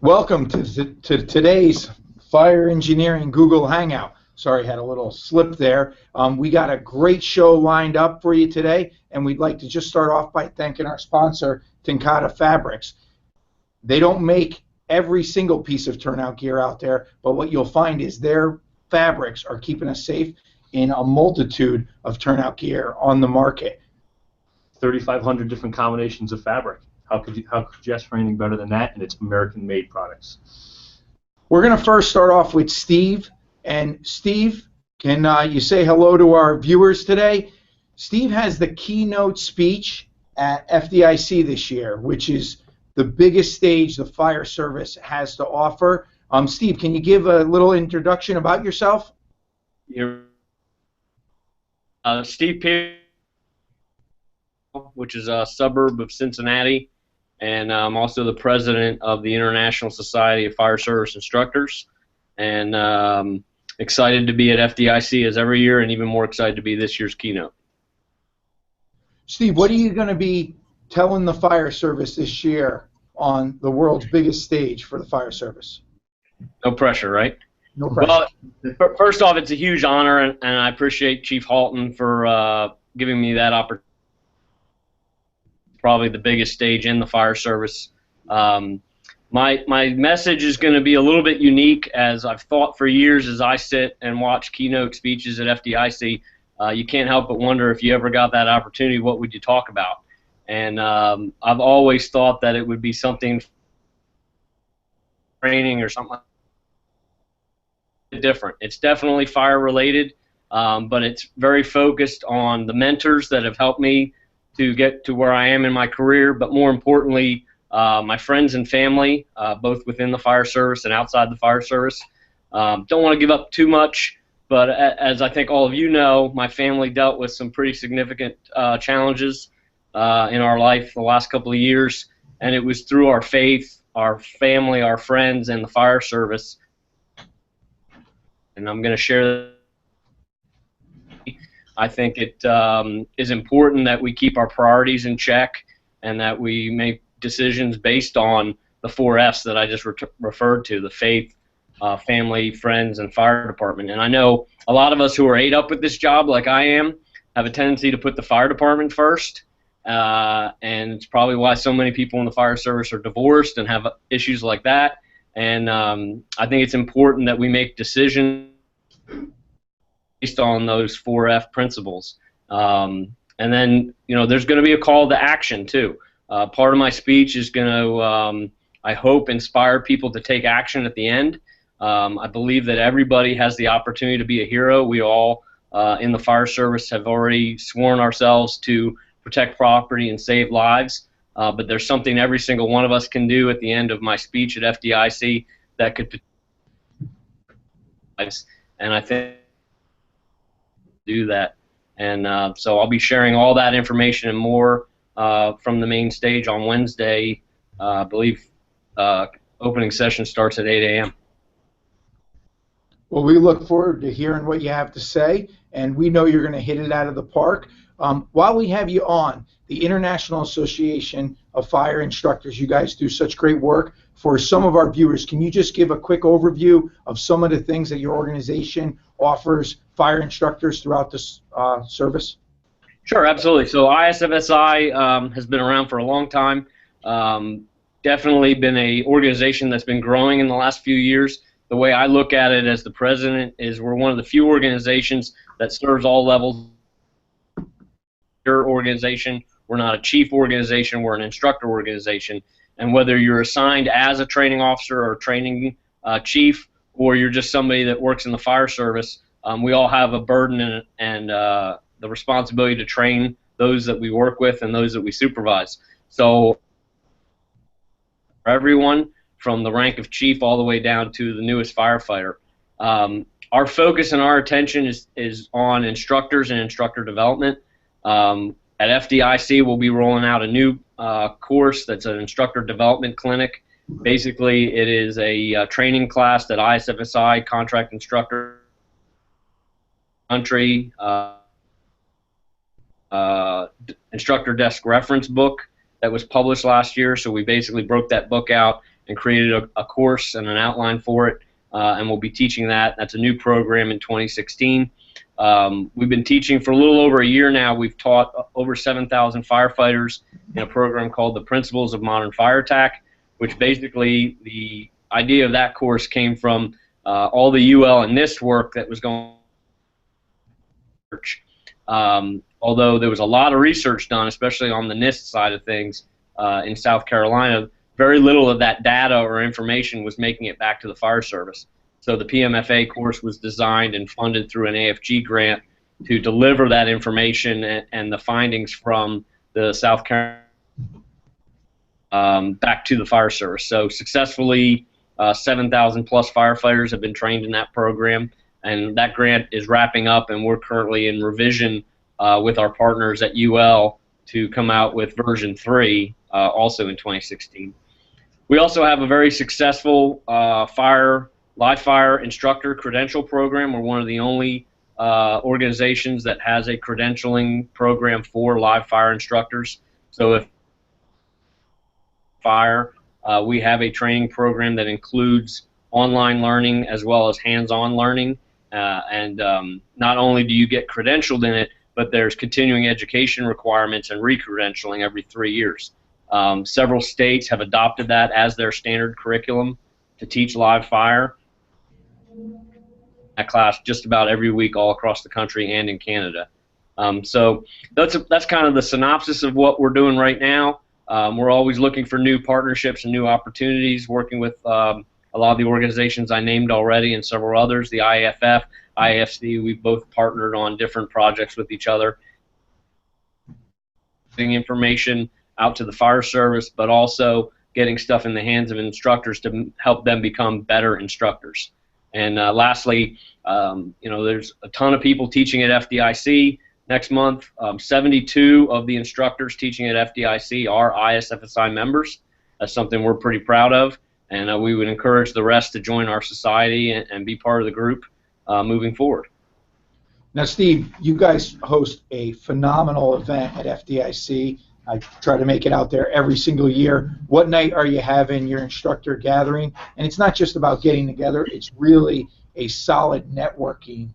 Welcome to today's Fire Engineering Google Hangout. Sorry, had a little slip there. We got a great show lined up for you today, and we'd like to just start off by thanking our sponsor, Tincata Fabrics. They don't make every single piece of turnout gear out there, but what you'll find is their fabrics are keeping us safe in a multitude of turnout gear on the market. 3,500 different combinations of fabric. How could you ask for anything better than that? And it's American-made products. We're going to first start off with Steve. And Steve, can you say hello to our viewers today? Steve has the keynote speech at FDIC this year, which is the biggest stage the fire service has to offer. Steve, can you give a little introduction about yourself? Steve Pegram, which is a suburb of Cincinnati, and I'm also the president of the International Society of Fire Service Instructors, and excited to be at FDIC as every year, and even more excited to be this year's keynote. Steve, what are you going to be telling the fire service this year on the world's biggest stage for the fire service? No pressure, right? No pressure. Well, first off, it's a huge honor, and I appreciate Chief Halton for giving me that opportunity. Probably the biggest stage in the fire service. My message is going to be a little bit unique, as I've thought for years as I sit and watch keynote speeches at FDIC. You can't help but wonder, if you ever got that opportunity, what would you talk about? And I've always thought that it would be something training or something different. It's definitely fire related, but it's very focused on the mentors that have helped me to get to where I am in my career, but more importantly, my friends and family, both within the fire service and outside the fire service. Don't want to give up too much, but as I think all of you know, my family dealt with some pretty significant challenges in our life the last couple of years, and it was through our faith, our family, our friends, and the fire service. And I'm going to share. I think it is important that we keep our priorities in check and that we make decisions based on the 4 F's that I just referred to: the faith, family, friends, and fire department. And I know a lot of us who are ate up with this job, like I am, have a tendency to put the fire department first, and it's probably why so many people in the fire service are divorced and have issues like that. And I think it's important that we make decisions based on those 4F principles. And then, there's going to be a call to action too. Part of my speech is going to, I hope, inspire people to take action at the end. I believe that everybody has the opportunity to be a hero. We all in the fire service have already sworn ourselves to protect property and save lives, but there's something every single one of us can do at the end of my speech at FDIC that could, and I think do that. And so I'll be sharing all that information and more from the main stage on Wednesday. I believe opening session starts at 8 a.m. Well, we look forward to hearing what you have to say, and we know you're going to hit it out of the park. While we have you on, the International Association of Fire Instructors, you guys do such great work. For some of our viewers, can you just give a quick overview of some of the things that your organization offers fire instructors throughout this service? Sure, absolutely. So ISFSI has been around for a long time. Definitely been an organization that's been growing in the last few years. The way I look at it as the president is we're one of the few organizations that serves all levels. Your organization, we're not a chief organization, we're an instructor organization. And whether you're assigned as a training officer or training chief, or you're just somebody that works in the fire service, we all have a burden and the responsibility to train those that we work with and those that we supervise. So for everyone, from the rank of chief all the way down to the newest firefighter, our focus and our attention is on instructors and instructor development. At FDIC, we'll be rolling out a new course that's an instructor development clinic. Basically, it is a training class that ISFSI contract instructor country instructor desk reference book that was published last year. So we basically broke that book out and created a course and an outline for it, and we'll be teaching that. That's a new program in 2016. We've been teaching for a little over a year now. We've taught over 7,000 firefighters in a program called the Principles of Modern Fire Attack, which basically the idea of that course came from all the UL and NIST work that was going on. Although there was a lot of research done, especially on the NIST side of things in South Carolina, very little of that data or information was making it back to the fire service. So the PMFA course was designed and funded through an AFG grant to deliver that information and the findings from the South Carolina back to the fire service. So successfully, 7,000 plus firefighters have been trained in that program, and that grant is wrapping up, and we're currently in revision with our partners at UL to come out with version 3 also in 2016. We also have a very successful live fire instructor credential program. We're one of the only organizations that has a credentialing program for live fire instructors. So if fire, we have a training program that includes online learning as well as hands-on learning, and not only do you get credentialed in it, but there's continuing education requirements and re-credentialing every 3 years. Several states have adopted that as their standard curriculum to teach live fire. That class just about every week all across the country and in Canada. So that's kind of the synopsis of what we're doing right now. We're always looking for new partnerships and new opportunities, working with a lot of the organizations I named already and several others, the IAFF, ISFSI. We've both partnered on different projects with each other, getting information out to the fire service, but also getting stuff in the hands of instructors to help them become better instructors. And lastly, there's a ton of people teaching at FDIC next month. 72 of the instructors teaching at FDIC are ISFSI members. That's something we're pretty proud of, and we would encourage the rest to join our society and be part of the group moving forward. Now, Steve, you guys host a phenomenal event at FDIC. I try to make it out there every single year. What night are you having your instructor gathering? And it's not just about getting together. It's really a solid networking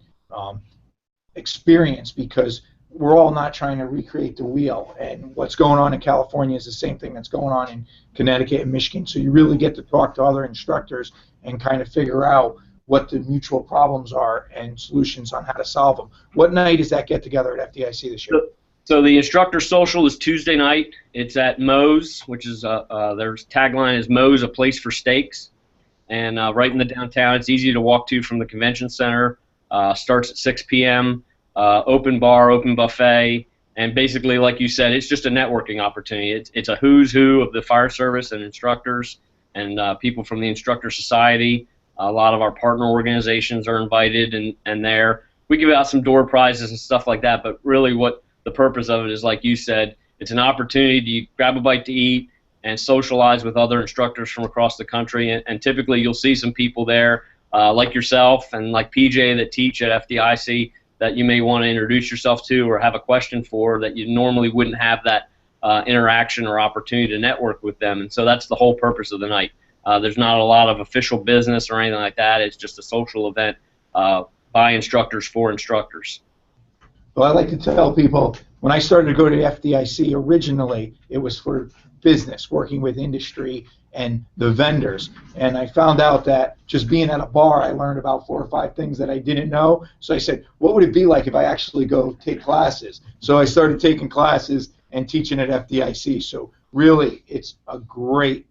experience, because we're all not trying to recreate the wheel. And what's going on in California is the same thing that's going on in Connecticut and Michigan. So you really get to talk to other instructors and kind of figure out what the mutual problems are and solutions on how to solve them. What night is that get-together at FDIC this year? So the instructor social is Tuesday night. It's at Moe's, which is their tagline is Moe's, a place for steaks, and right in the downtown. It's easy to walk to from the convention center. Starts at 6 p.m. Open bar, open buffet, and basically, like you said, it's just a networking opportunity. It's a who's who of the fire service and instructors and people from the Instructor Society. A lot of our partner organizations are invited, and there we give out some door prizes and stuff like that. But really, what the purpose of it is, like you said, it's an opportunity to grab a bite to eat and socialize with other instructors from across the country. And typically you'll see some people there like yourself and like PJ that teach at FDIC that you may want to introduce yourself to or have a question for that you normally wouldn't have that interaction or opportunity to network with them. And so that's the whole purpose of the night. There's not a lot of official business or anything like that. It's just a social event by instructors for instructors. Well, I like to tell people, when I started to go to the FDIC originally, it was for business, working with industry and the vendors. And I found out that just being at a bar, I learned about 4 or 5 things that I didn't know. So I said, what would it be like if I actually go take classes? So I started taking classes and teaching at FDIC. So really, it's a great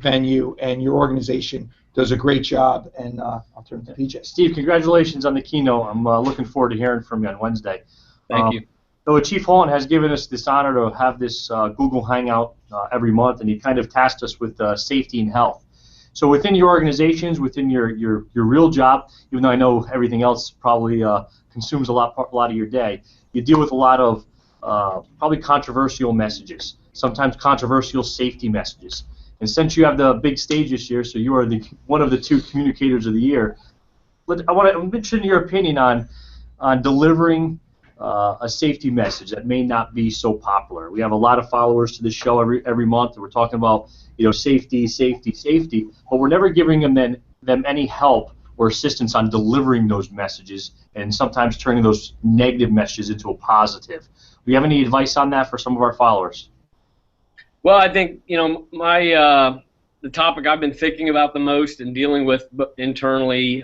venue, and your organization does a great job, and I'll turn to PJ. Steve, congratulations on the keynote. I'm looking forward to hearing from you on Wednesday. Thank you. So Chief Holland has given us this honor to have this Google Hangout every month, and he kind of tasked us with safety and health. So within your organizations, within your real job, even though I know everything else probably consumes a lot of your day, you deal with a lot of probably controversial messages, sometimes controversial safety messages. And since you have the big stage this year, so you are one of the 2 communicators of the year, I'm interested in your opinion on delivering a safety message that may not be so popular. We have a lot of followers to the show every month, and we're talking about safety, safety, safety, but we're never giving them any help or assistance on delivering those messages, and sometimes turning those negative messages into a positive. Do you have any advice on that for some of our followers? Well, I think the topic I've been thinking about the most and dealing with internally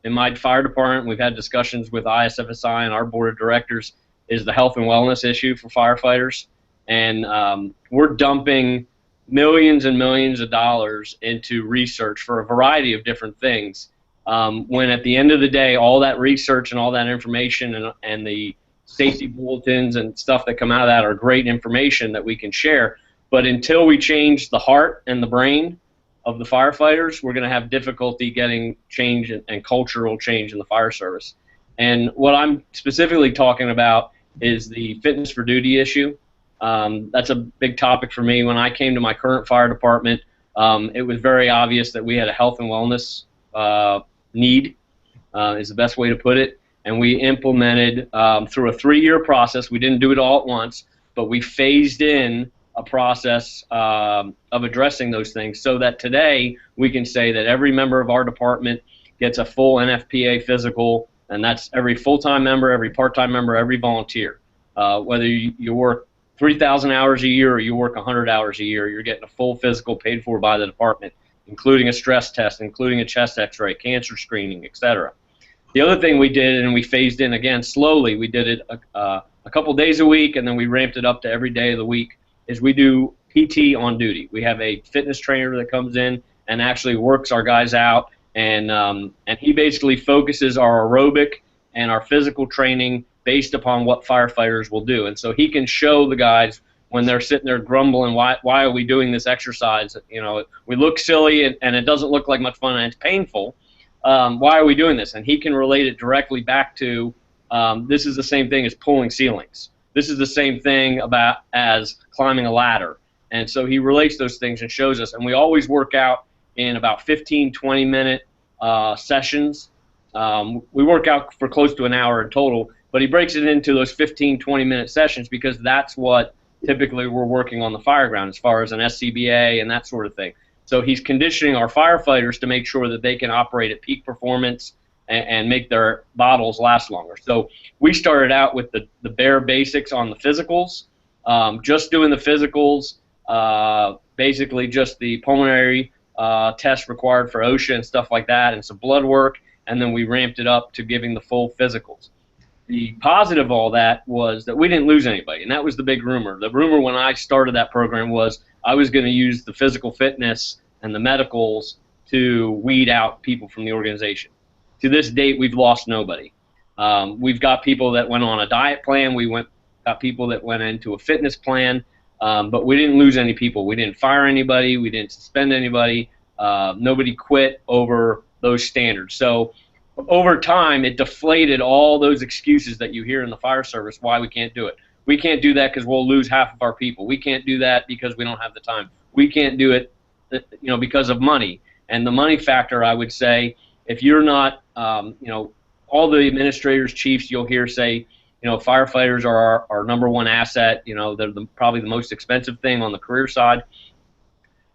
in my fire department, we've had discussions with ISFSI and our board of directors, is the health and wellness issue for firefighters. And we're dumping millions and millions of dollars into research for a variety of different things, when at the end of the day, all that research and all that information and the safety bulletins and stuff that come out of that are great information that we can share. But until we change the heart and the brain of the firefighters, we're going to have difficulty getting change and cultural change in the fire service. And what I'm specifically talking about is the fitness for duty issue. That's a big topic for me. When I came to my current fire department, it was very obvious that we had a health and wellness need, is the best way to put it. And we implemented through a 3-year process. We didn't do it all at once, but we phased in a process of addressing those things, so that today we can say that every member of our department gets a full NFPA physical, and that's every full-time member, every part-time member, every volunteer. Whether you work 3,000 hours a year or you work 100 hours a year, you're getting a full physical paid for by the department, including a stress test, including a chest x-ray, cancer screening, etc. The other thing we did, and we phased in again slowly, we did it a couple days a week, and then we ramped it up to every day of the week, is we do PT on duty. We have a fitness trainer that comes in and actually works our guys out, and he basically focuses our aerobic and our physical training based upon what firefighters will do. And so he can show the guys when they're sitting there grumbling, why are we doing this exercise? We look silly and it doesn't look like much fun and it's painful. Why are we doing this? And he can relate it directly back to this is the same thing as pulling ceilings. This is the same thing as climbing a ladder. And so he relates those things and shows us. And we always work out in about 15, 20-minute sessions. We work out for close to an hour in total, but he breaks it into those 15, 20-minute sessions because that's what typically we're working on the fire ground as far as an SCBA and that sort of thing. So he's conditioning our firefighters to make sure that they can operate at peak performance and make their bottles last longer. So we started out with the bare basics on the physicals, just doing the physicals, basically just the pulmonary tests required for OSHA and stuff like that, and some blood work, and then we ramped it up to giving the full physicals. The positive of all that was that we didn't lose anybody, and that was the big rumor. The rumor when I started that program was I was going to use the physical fitness and the medicals to weed out people from the organization. To this date, we've lost nobody. We've got people that went on a diet plan. Got people that went into a fitness plan, but we didn't lose any people. We didn't fire anybody. We didn't suspend anybody. Nobody quit over those standards. So over time, it deflated all those excuses that you hear in the fire service why we can't do it. We can't do that because we'll lose half of our people. We can't do that because we don't have the time. We can't do it, because of money. And the money factor, I would say, if you're not, all the administrators, chiefs, you'll hear say, firefighters are our number one asset. They're probably the most expensive thing on the career side.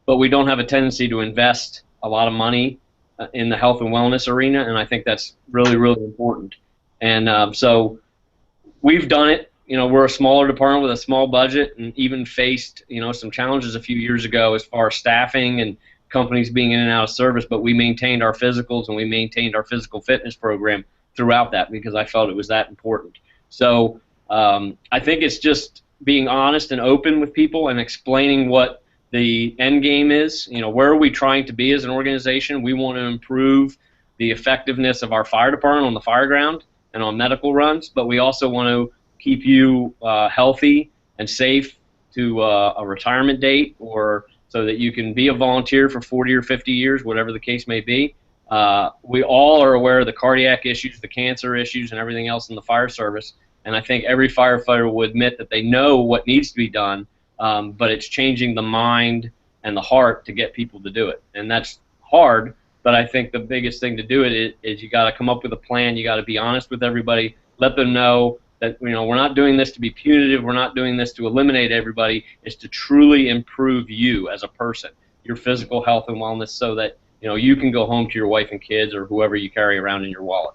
But we don't have a tendency to invest a lot of money in the health and wellness arena, and I think that's really, really important. And so we've done it. We're a smaller department with a small budget, and even faced, some challenges a few years ago as far as staffing and companies being in and out of service, but we maintained our physicals and we maintained our physical fitness program throughout that because I felt it was that important. So I think it's just being honest and open with people and explaining what the end game is. Where are we trying to be as an organization? We want to improve the effectiveness of our fire department on the fire ground and on medical runs, but we also want to keep you healthy and safe to a retirement date, or so that you can be a volunteer for 40 or 50 years, whatever the case may be. We all are aware of the cardiac issues, the cancer issues, and everything else in the fire service, and I think every firefighter will admit that they know what needs to be done, but it's changing the mind and the heart to get people to do it. And that's hard, but I think the biggest thing to do it is you got to come up with a plan, you got to be honest with everybody, let them know that we're not doing this to be punitive, we're not doing this to eliminate everybody. It's to truly improve you as a person, your physical health and wellness, so that you can go home to your wife and kids or whoever you carry around in your wallet.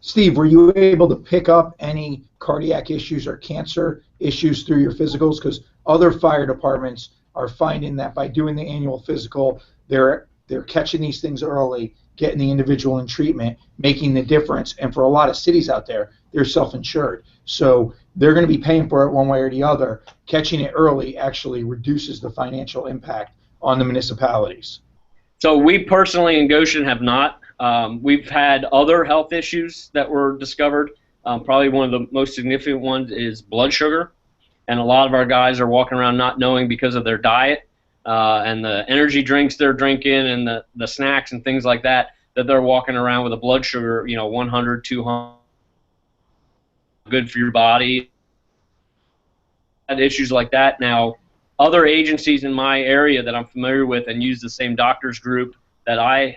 Steve, were you able to pick up any cardiac issues or cancer issues through your physicals? Because other fire departments are finding that by doing the annual physical, they're catching these things early, getting the individual in treatment, making the difference. And for a lot of cities out there, they're self-insured. So they're going to be paying for it one way or the other. Catching it early actually reduces the financial impact on the municipalities. So we personally in Goshen have not. We've had other health issues that were discovered. Probably one of the most significant ones is blood sugar. And a lot of our guys are walking around not knowing because of their diet and the energy drinks they're drinking and the snacks and things like that, that they're walking around with a blood sugar, 100, 200, good for your body. Had issues like that. Now, other agencies in my area that I'm familiar with and use the same doctors group that I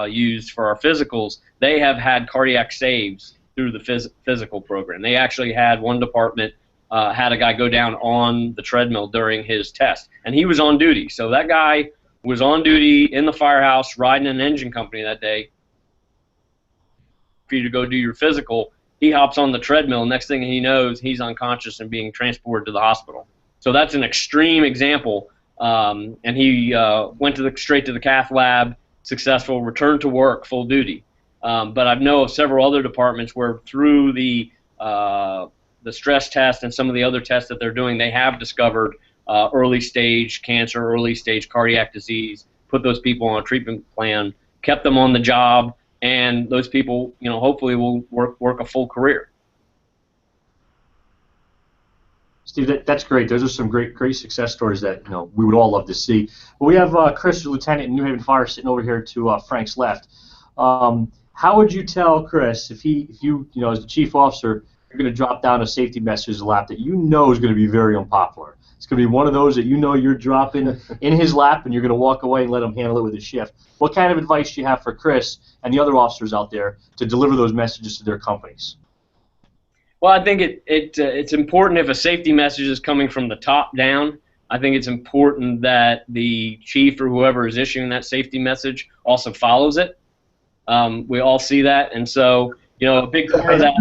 use for our physicals, they have had cardiac saves through the physical program. They actually had one department had a guy go down on the treadmill during his test, and he was on duty. So that guy was on duty in the firehouse riding an engine company that day. For you to go do your physical, he hops on the treadmill. Next thing he knows, he's unconscious and being transported to the hospital. So that's an extreme example, and he went straight to the cath lab, successful, returned to work, full duty. But I know of several other departments where through the stress test and some of the other tests that they're doing, they have discovered early stage cancer, early stage cardiac disease, put those people on a treatment plan, kept them on the job, and those people, hopefully will work a full career. Steve, that's great. Those are some great success stories that we would all love to see. But we have Chris, Lieutenant in New Haven Fire, sitting over here to Frank's left. How would you tell Chris if you as the chief officer, you're going to drop down a safety message in his lap that is going to be very unpopular? It's going to be one of those that you're dropping in his lap, and you're going to walk away and let him handle it with his shift. What kind of advice do you have for Chris and the other officers out there to deliver those messages to their companies? Well, I think it's important if a safety message is coming from the top down. I think it's important that the chief or whoever is issuing that safety message also follows it. We all see that, and so a big part of that.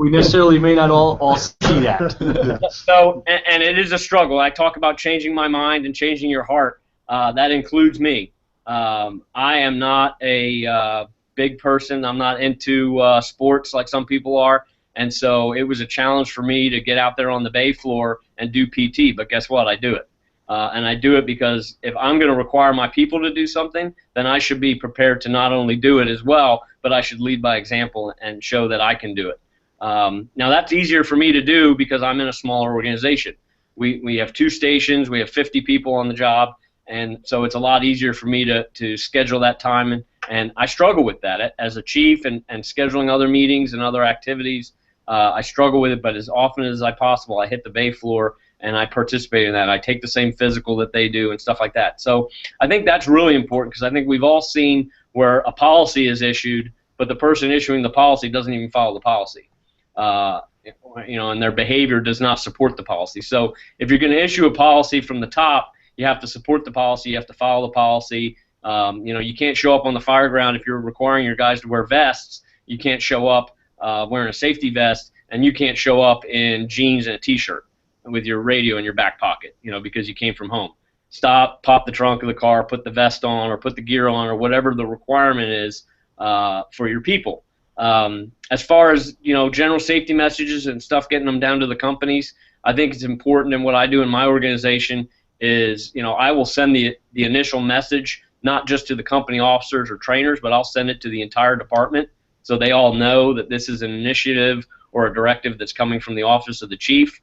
We necessarily may not all see that. So, and it is a struggle. I talk about changing my mind and changing your heart. That includes me. I am not a big person. I'm not into sports like some people are. And so it was a challenge for me to get out there on the bay floor and do PT. But guess what? I do it. And I do it because if I'm going to require my people to do something, then I should be prepared to not only do it as well, but I should lead by example and show that I can do it. Now, that's easier for me to do because I'm in a smaller organization. We have 2 stations. We have 50 people on the job. And so it's a lot easier for me to schedule that time. And I struggle with that. As a chief and scheduling other meetings and other activities, I struggle with it, but as often as possible, I hit the bay floor and I participate in that. I take the same physical that they do and stuff like that. So I think that's really important because I think we've all seen where a policy is issued, but the person issuing the policy doesn't even follow the policy. And their behavior does not support the policy. So if you're going to issue a policy from the top, you have to support the policy, you have to follow the policy. You can't show up on the fire ground if you're requiring your guys to wear vests. You can't show up wearing a safety vest, and you can't show up in jeans and a t-shirt with your radio in your back pocket, because you came from home. Stop, pop the trunk of the car, put the vest on or put the gear on or whatever the requirement is for your people. As far as, general safety messages and stuff, getting them down to the companies, I think it's important, and what I do in my organization is, I will send the initial message not just to the company officers or trainers, but I'll send it to the entire department so they all know that this is an initiative or a directive that's coming from the office of the chief.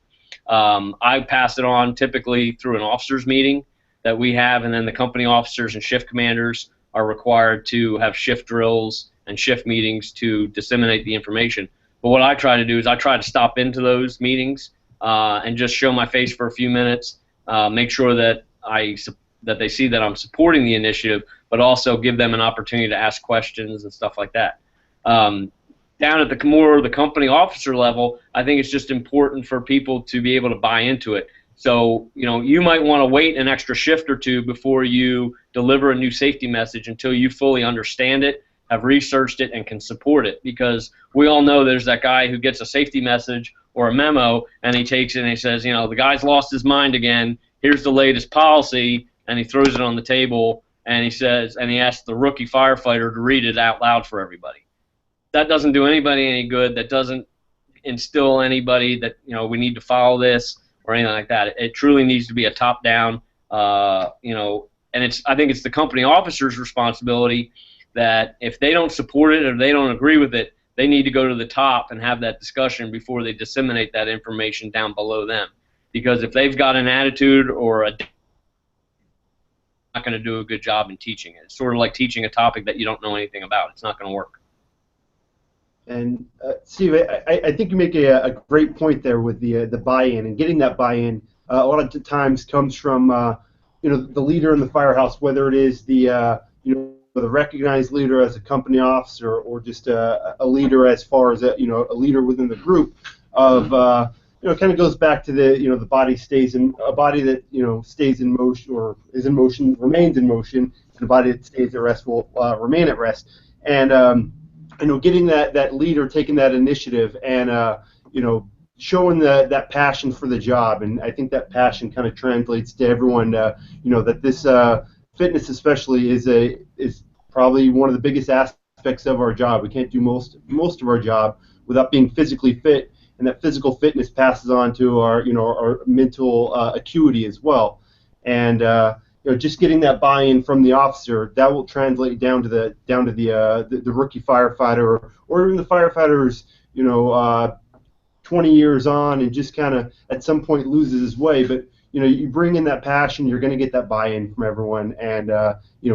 I pass it on typically through an officers meeting that we have, and then the company officers and shift commanders are required to have shift drills and shift meetings to disseminate the information. But what I try to do is I try to stop into those meetings and just show my face for a few minutes, make sure that that they see that I'm supporting the initiative, but also give them an opportunity to ask questions and stuff like that. down at the more the company officer level, I think it's just important for people to be able to buy into it. So, you might want to wait an extra shift or two before you deliver a new safety message until you fully understand it, have researched it, and can support it. Because we all know there's that guy who gets a safety message or a memo, and he takes it and he says, the guy's lost his mind again. Here's the latest policy, and he throws it on the table, and he asks the rookie firefighter to read it out loud for everybody. That doesn't do anybody any good. That doesn't instill anybody that we need to follow this or anything like that. It truly needs to be a top-down, and I think it's the company officer's responsibility that if they don't support it or they don't agree with it, they need to go to the top and have that discussion before they disseminate that information down below them. Because if they've got an attitude or not going to do a good job in teaching it. It's sort of like teaching a topic that you don't know anything about. It's not going to work. And Steve, I think you make a great point there with the buy-in, and getting that buy-in a lot of times comes from the leader in the firehouse, whether it is the recognized leader as a company officer or just a leader as far as a leader within the group of it kind of goes back to the body stays in a body that stays in motion or is in motion remains in motion, and a body that stays at rest will remain at rest. And getting that leader taking that initiative and showing that passion for the job, and I think that passion kind of translates to everyone. That this fitness especially is probably one of the biggest aspects of our job. We can't do most of our job without being physically fit, and that physical fitness passes on to our mental acuity as well. And just getting that buy-in from the officer, that will translate down to the rookie firefighter or even the firefighters 20 years on and just kind of at some point loses his way. But you bring in that passion, you're going to get that buy-in from everyone, and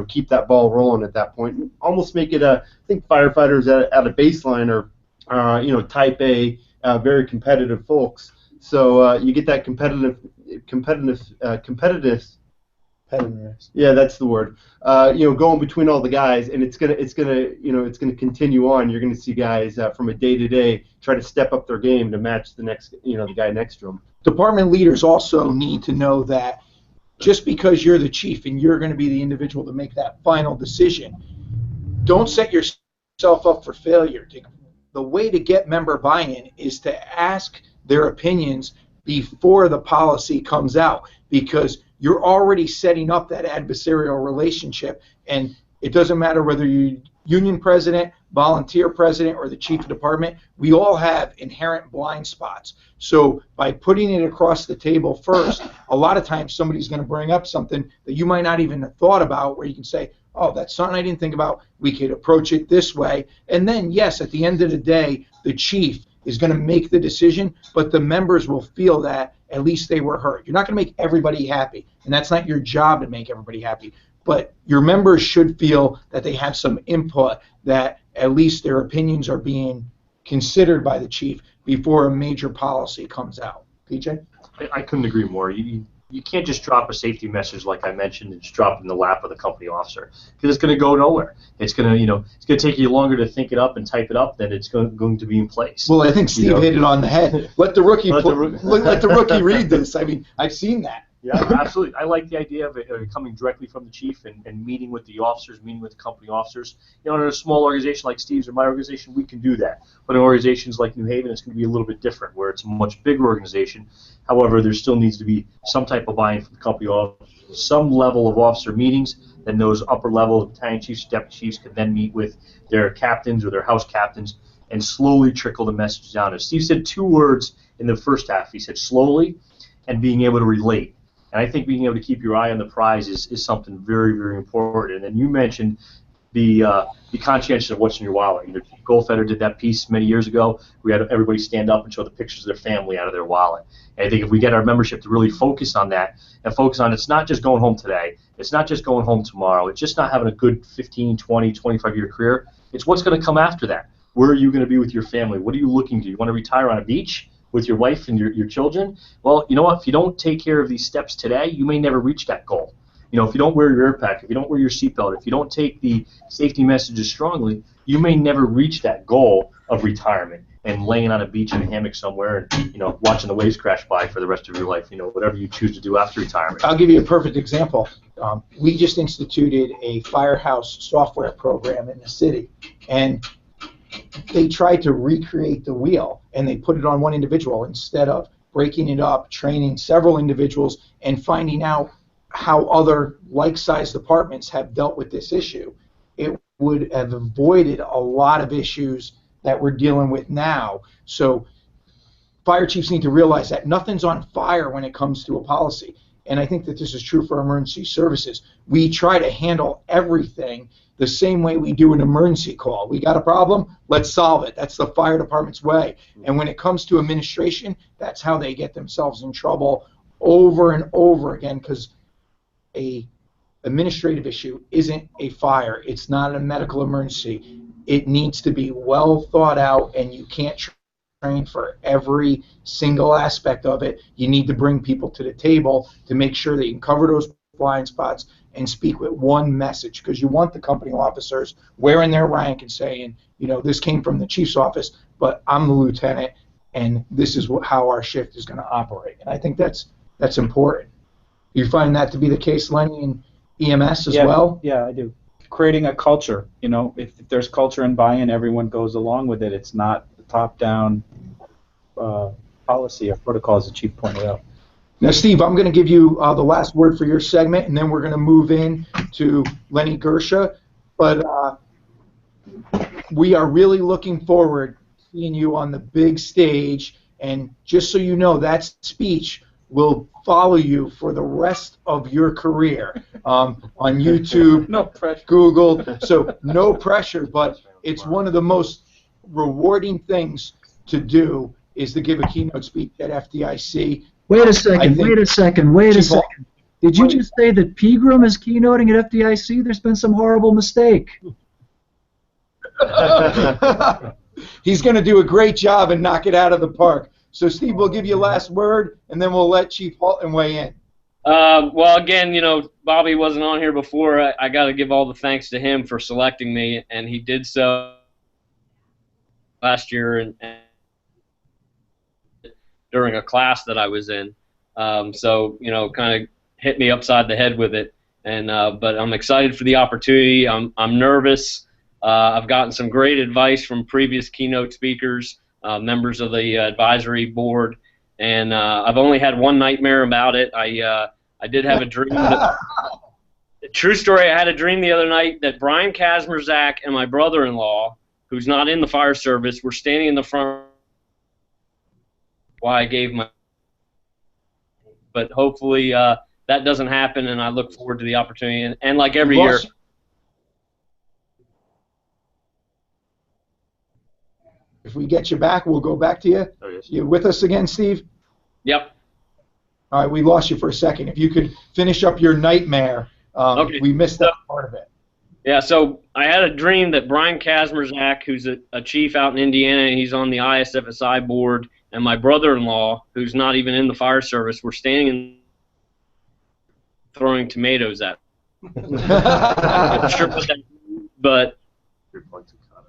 keep that ball rolling at that point. almost make it I think firefighters at a baseline are type A, very competitive folks. So you get that competitiveness. Yeah, that's the word. Going between all the guys, and it's gonna continue on. You're gonna see guys from a day to day try to step up their game to match the next, the guy next to them. Department leaders also need to know that just because you're the chief and you're going to be the individual to make that final decision, don't set yourself up for failure. The way to get member buy-in is to ask their opinions before the policy comes out, because you're already setting up that adversarial relationship, and it doesn't matter whether you're union president, volunteer president, or the chief of department. We all have inherent blind spots. So by putting it across the table first, a lot of times somebody's going to bring up something that you might not even have thought about, where you can say, oh, that's something I didn't think about. We could approach it this way. And then, yes, at the end of the day, the chief is going to make the decision, but the members will feel that at least they were heard. You're not going to make everybody happy, and that's not your job to make everybody happy. But your members should feel that they have some input, that at least their opinions are being considered by the chief before a major policy comes out. PJ? I couldn't agree more. You can't just drop a safety message like I mentioned and just drop it in the lap of the company officer, because it's going to go nowhere. It's going to take you longer to think it up and type it up than it's going to be in place. Well, I think Steve hit it on the head. Let the rookie read this. I mean, I've seen that. Yeah, absolutely. I like the idea of it coming directly from the chief and meeting with the officers, meeting with the company officers. In a small organization like Steve's or my organization, we can do that. But in organizations like New Haven, it's going to be a little bit different, where it's a much bigger organization. However, there still needs to be some type of buy-in from the company officers, some level of officer meetings. Then those upper level battalion chiefs, deputy chiefs can then meet with their captains or their house captains and slowly trickle the message down. As Steve said 2 words in the first half. He said slowly and being able to relate. And I think being able to keep your eye on the prize is something very, very important. And then you mentioned be conscientious of what's in your wallet. Goldfeder did that piece many years ago. We had everybody stand up and show the pictures of their family out of their wallet. And I think if we get our membership to really focus on that and focus on it's not just going home today, it's not just going home tomorrow, it's just not having a good 15, 20, 25-year career. It's what's going to come after that. Where are you going to be with your family? What are you looking to? You want to retire on a beach with your wife and your children? Well, you know what? If you don't take care of these steps today, you may never reach that goal. if you don't wear your air pack, if you don't wear your seatbelt, if you don't take the safety messages strongly, you may never reach that goal of retirement and laying on a beach in a hammock somewhere and watching the waves crash by for the rest of your life. Whatever you choose to do after retirement. I'll give you a perfect example. We just instituted a firehouse software program in the city, and they tried to recreate the wheel, and they put it on one individual instead of breaking it up, training several individuals, and finding out how other like-sized departments have dealt with this issue. It would have avoided a lot of issues that we're dealing with now. So fire chiefs need to realize that nothing's on fire when it comes to a policy. And I think that this is true for emergency services. We try to handle everything the same way we do an emergency call. We got a problem? Let's solve it. That's the fire department's way. And when it comes to administration, that's how they get themselves in trouble over and over again, because a administrative issue isn't a fire. It's not a medical emergency. It needs to be well thought out, and you can't train for every single aspect of it. You need to bring people to the table to make sure that you can cover those blind spots and speak with one message, because you want the company officers wearing their rank and saying, this came from the chief's office, but I'm the lieutenant, and this is how our shift is going to operate. And I think that's important. You find that to be the case, Lenny, in EMS as well? Yeah, I do. Creating a culture, if there's culture and buy-in, everyone goes along with it. It's not the top-down policy or protocol, as the chief pointed out. Now, Steve, I'm going to give you the last word for your segment, and then we're going to move in to Lenny Guercia. But we are really looking forward to seeing you on the big stage. And just so you know, that speech will follow you for the rest of your career on YouTube, No pressure. Google. So no pressure, but it's one of the most rewarding things to do is to give a keynote speech at FDIC. Wait a second. Did you just say that Pegram is keynoting at FDIC? There's been some horrible mistake. He's going to do a great job and knock it out of the park. So, Steve, we'll give you a last word, and then we'll let Chief Halton weigh in. Well, again, Bobby wasn't on here before. I got to give all the thanks to him for selecting me, and he did so last year and during a class that I was in. So, kind of hit me upside the head with it. And but I'm excited for the opportunity. I'm nervous. I've gotten some great advice from previous keynote speakers, members of the advisory board, and I've only had one nightmare about it. I did have a dream. True story. I had a dream the other night that Brian Kazmierzak and my brother-in-law, who's not in the fire service, were standing in the front while I gave my. But hopefully that doesn't happen, and I look forward to the opportunity. And like every year. If we get you back, we'll go back to you. Oh, yes. You with us again, Steve? Yep. All right, we lost you for a second. If you could finish up your nightmare, Okay. We missed that part of it. Yeah, so I had a dream that Brian Kazmierzak, who's a chief out in Indiana, and he's on the ISFSI board, and my brother-in-law, who's not even in the fire service, were standing and throwing tomatoes at me. I'm not sure what that means, but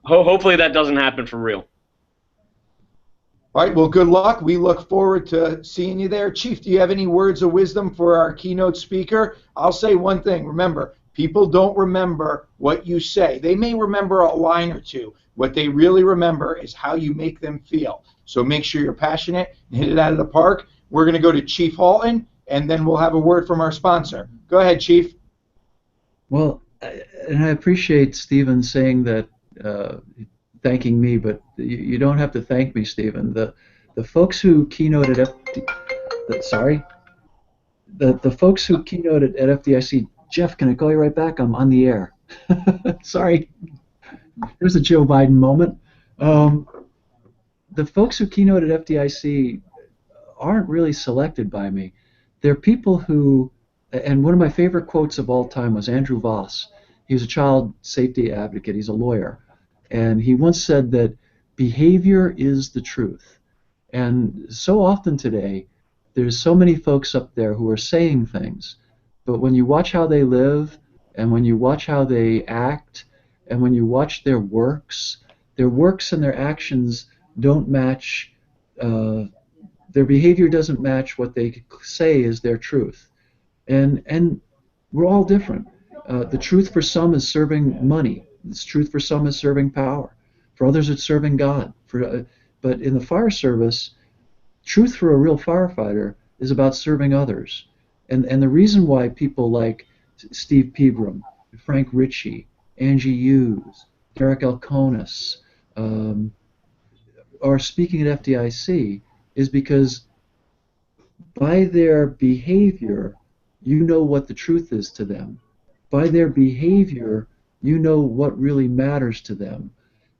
hopefully that doesn't happen for real. All right, well, good luck. We look forward to seeing you there. Chief, do you have any words of wisdom for our keynote speaker? I'll say one thing. Remember, people don't remember what you say. They may remember a line or two. What they really remember is how you make them feel. So make sure you're passionate and hit it out of the park. We're going to go to Chief Halton, and then we'll have a word from our sponsor. Go ahead, Chief. Well, and I appreciate Stephen saying that, thanking me, but you don't have to thank me, Stephen. The folks who keynoted the folks who keynoted at FDIC. Jeff, can I call you right back? I'm on the air. Sorry. There's a Joe Biden moment. The folks who keynoted at FDIC aren't really selected by me. They're people who, and one of my favorite quotes of all time was Andrew Voss. He was a child safety advocate. He's a lawyer. And he once said that behavior is the truth. And so often today, there's so many folks up there who are saying things, But when you watch how they live, and when you watch how they act, and when you watch their works and their actions don't match, their behavior doesn't match what they say is their truth. And we're all different. The truth for some is serving money. The truth for some is serving power. For others, it's serving God. But in the fire service, truth for a real firefighter is about serving others. And the reason why people like Steve Pegram, Frank Ricci, Angie Hughes, Derek Elkonis are speaking at FDIC is because by their behavior, you know what the truth is to them. By their behavior, you know what really matters to them.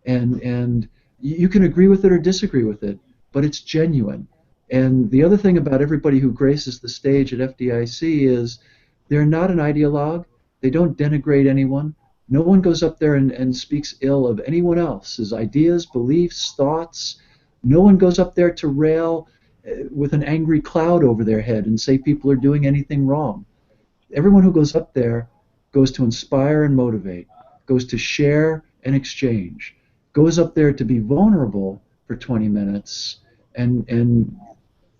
And you can agree with it or disagree with it, but it's genuine. And the other thing about everybody who graces the stage at FDIC is they're not an ideologue. They don't denigrate anyone. No one goes up there and speaks ill of anyone else's ideas, beliefs, thoughts. No one goes up there to rail with an angry cloud over their head and say people are doing anything wrong. Everyone who goes up there goes to inspire and motivate, goes to share and exchange, goes up there to be vulnerable for 20 minutes and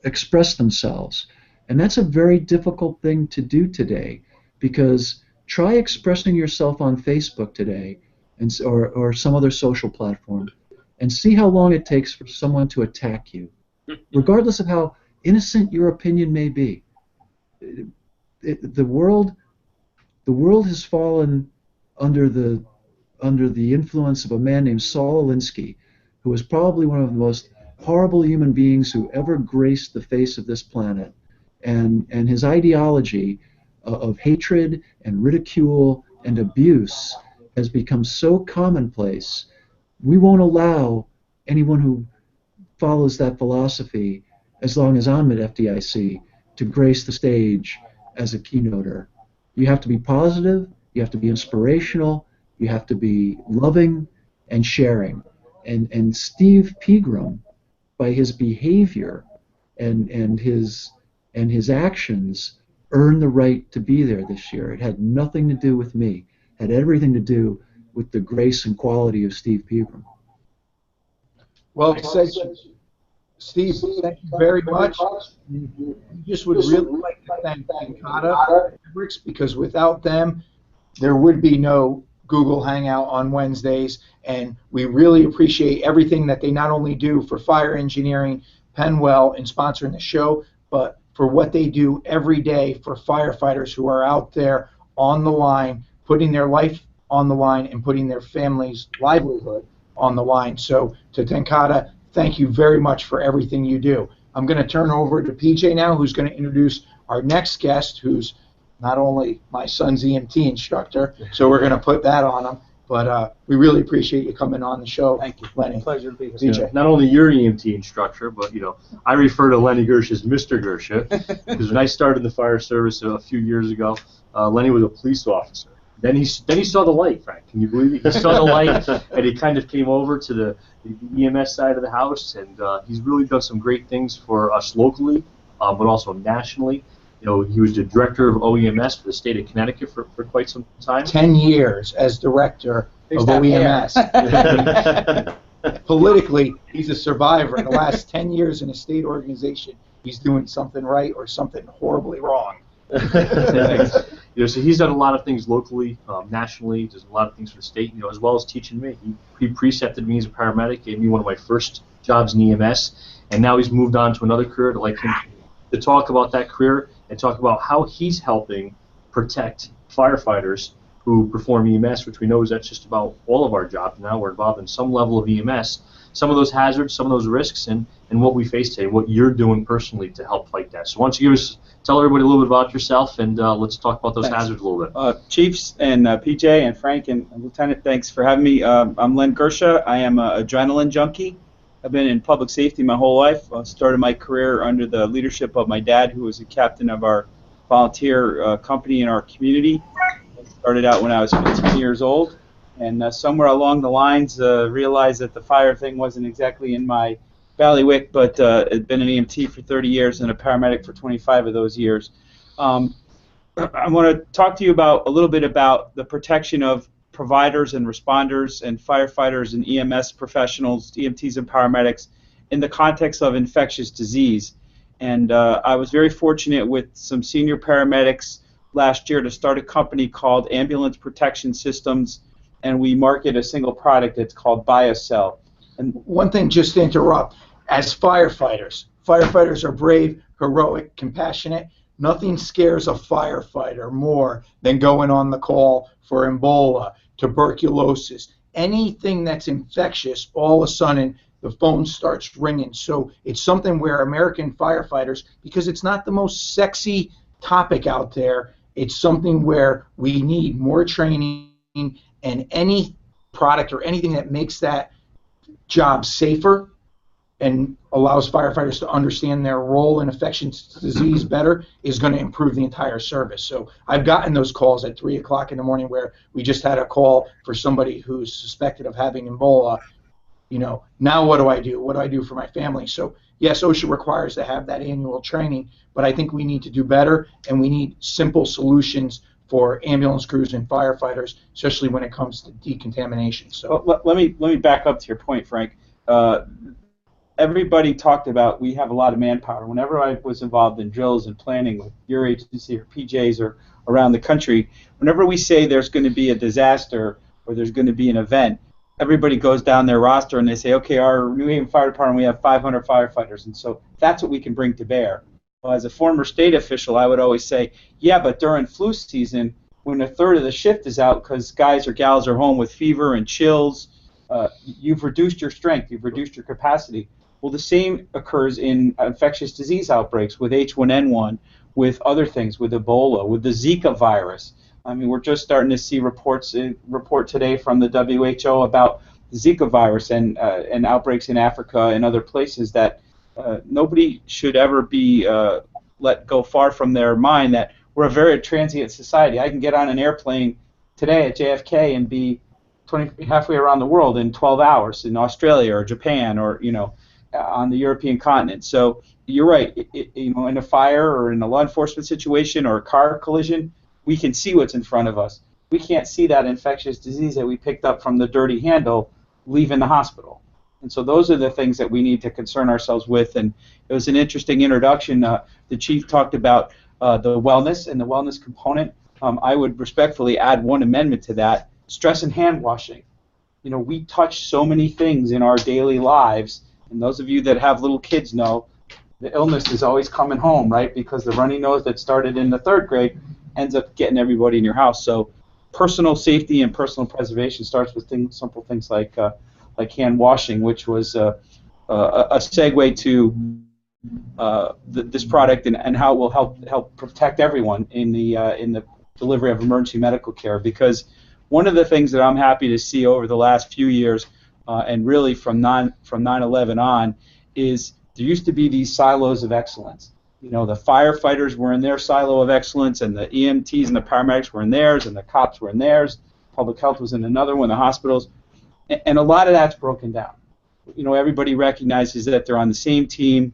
express themselves. And that's a very difficult thing to do today, because try expressing yourself on Facebook today or some other social platform and see how long it takes for someone to attack you, regardless of how innocent your opinion may be. The world has fallen under the influence of a man named Saul Alinsky, who was probably one of the most horrible human beings who ever graced the face of this planet. And his ideology of hatred and ridicule and abuse has become so commonplace, we won't allow anyone who follows that philosophy, as long as I'm at FDIC, to grace the stage as a keynoter. You have to be positive, you have to be inspirational, you have to be loving and sharing. And Steve Pegram, by his behavior and his actions, earned the right to be there this year. It had nothing to do with me. It had everything to do with the grace and quality of Steve Pegram. Well said, Steve. Thank you very much. We just would really like to thank Tenkata Fabrics, because without them, there would be no Google Hangout on Wednesdays, and we really appreciate everything that they not only do for fire engineering, Penwell, and sponsoring the show, but for what they do every day for firefighters who are out there on the line, putting their life on the line and putting their family's livelihood on the line. So to Tenkata, thank you very much for everything you do. I'm going to turn over to PJ now, who's going to introduce our next guest, who's not only my son's EMT instructor, so we're going to put that on him, but we really appreciate you coming on the show. Thank you. Lenny. Pleasure to be here. PJ. Yeah, not only your EMT instructor, but I refer to Lenny Guercia as Mr. Guercia, because when I started in the fire service a few years ago, Lenny was a police officer. Then he saw the light, Frank. Can you believe it? He saw the light, and he kind of came over to the EMS side of the house, and he's really done some great things for us locally, but also nationally. He was the Director of EMS for the state of Connecticut for quite some time. 10 years as Director of EMS. Politically, he's a survivor. In the last 10 years in a state organization, he's doing something right or something horribly wrong. So he's done a lot of things locally, nationally, does a lot of things for the state, as well as teaching me. He precepted me as a paramedic, gave me one of my first jobs in EMS, and now he's moved on to another career. I'd like him to talk about that career and talk about how he's helping protect firefighters who perform EMS, which we know is that's just about all of our jobs now. We're involved in some level of EMS, some of those hazards, some of those risks, and what we face today, what you're doing personally to help fight that. So why don't you tell everybody a little bit about yourself, and let's talk about those hazards a little bit. Chiefs and PJ and Frank and Lieutenant, thanks for having me. I'm Len Guercia. I am an adrenaline junkie. I've been in public safety my whole life. I started my career under the leadership of my dad, who was a captain of our volunteer company in our community. I started out when I was 15 years old, and somewhere along the lines realized that the fire thing wasn't exactly in my bailiwick, but had been an EMT for 30 years and a paramedic for 25 of those years. I want to talk to you about a little bit about the protection of providers and responders and firefighters and EMS professionals, EMTs and paramedics, in the context of infectious disease. And I was very fortunate with some senior paramedics last year to start a company called Ambulance Protection Systems, and we market a single product that's called BioCell. And one thing, just to interrupt, as firefighters are brave, heroic, compassionate. Nothing scares a firefighter more than going on the call for Ebola, tuberculosis, anything that's infectious. All of a sudden, the phone starts ringing. So it's something where American firefighters, because it's not the most sexy topic out there, it's something where we need more training, and any product or anything that makes that job safer and allows firefighters to understand their role in infectious disease better is going to improve the entire service. So I've gotten those calls at 3 o'clock in the morning where we just had a call for somebody who's suspected of having Ebola. You know, now what do I do? What do I do for my family? So yes, OSHA requires to have that annual training, but I think we need to do better, and we need simple solutions for ambulance crews and firefighters, especially when it comes to decontamination. So well, let me back up to your point, Frank. Everybody talked about we have a lot of manpower. Whenever I was involved in drills and planning with your agency or PJs or around the country, whenever we say there's going to be a disaster or there's going to be an event, everybody goes down their roster and they say, okay, our New Haven Fire Department, we have 500 firefighters, and so that's what we can bring to bear. Well, as a former state official, I would always say, yeah, but during flu season, when a third of the shift is out because guys or gals are home with fever and chills, you've reduced your strength, you've reduced your capacity. Well, the same occurs in infectious disease outbreaks with H1N1, with other things, with Ebola, with the Zika virus. I mean, we're just starting to see report today from the WHO about the Zika virus and outbreaks in Africa and other places that nobody should ever be let go far from their mind that we're a very transient society. I can get on an airplane today at JFK and be halfway around the world in 12 hours in Australia or Japan or, you know, on the European continent. So you're right. You know, in a fire or in a law enforcement situation or a car collision, we can see what's in front of us. We can't see that infectious disease that we picked up from the dirty handle leaving the hospital. And so those are the things that we need to concern ourselves with. And it was an interesting introduction. The chief talked about the wellness and the wellness component. I would respectfully add one amendment to that: stress and hand washing. You know, we touch so many things in our daily lives, and those of you that have little kids know the illness is always coming home, right? Because the runny nose that started in the 3rd grade ends up getting everybody in your house. So personal safety and personal preservation starts with simple things like hand washing, which was a segue to this product and how it will help protect everyone in the delivery of emergency medical care. Because one of the things that I'm happy to see over the last few years, and really from 9/11 on, is there used to be these silos of excellence. You know, the firefighters were in their silo of excellence, and the EMTs and the paramedics were in theirs, and the cops were in theirs. Public health was in another one, the hospitals. And a lot of that's broken down. You know, everybody recognizes that they're on the same team.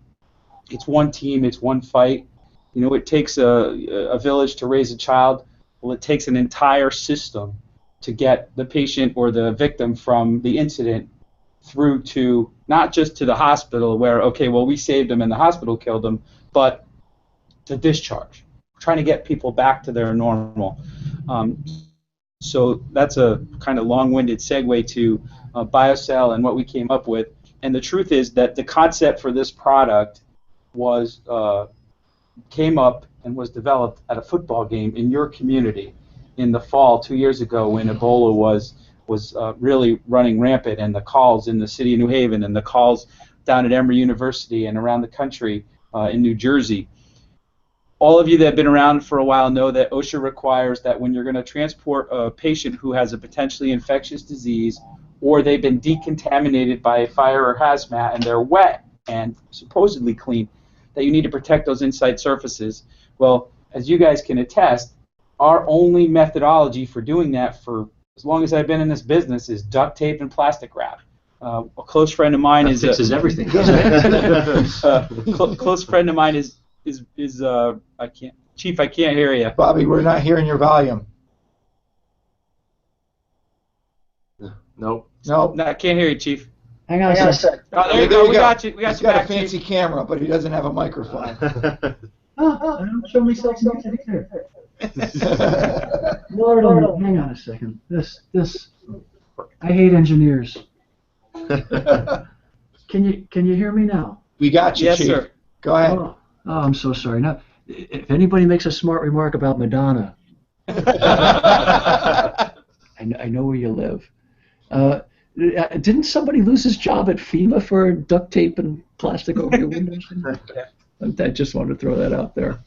It's one team, it's one fight. You know, it takes a village to raise a child. Well, it takes an entire system to get the patient or the victim from the incident through to not just to the hospital where, okay, well, we saved them and the hospital killed them, but to discharge. We're trying to get people back to their normal. So that's a kind of long-winded segue to BioCell and what we came up with. And the truth is that the concept for this product was came up and was developed at a football game in your community in the fall 2 years ago when Ebola was really running rampant, and the calls in the city of New Haven and the calls down at Emory University and around the country in New Jersey. All of you that have been around for a while know that OSHA requires that when you're going to transport a patient who has a potentially infectious disease or they've been decontaminated by fire or hazmat and they're wet and supposedly clean, that you need to protect those inside surfaces. Well, as you guys can attest, our only methodology for doing that for as long as I've been in this business is duct tape and plastic wrap. A close friend of mine is fixes everything. Close friend of mine is I can't. Chief, I can't hear you. Bobby, we're not hearing your volume. Nope. No. No, I can't hear you, Chief. Hang on a second. Oh, there you go. We got you. We got He's you got back, a fancy Chief. camera, but he doesn't have a microphone. Don't show me something there. Lord, hang on a second. This. I hate engineers. Can you hear me now? We got you, Yes, Chief. sir. Go ahead. Oh, I'm so sorry. Now, if anybody makes a smart remark about Madonna, I know where you live. Didn't somebody lose his job at FEMA for duct tape and plastic over your windows? I just wanted to throw that out there.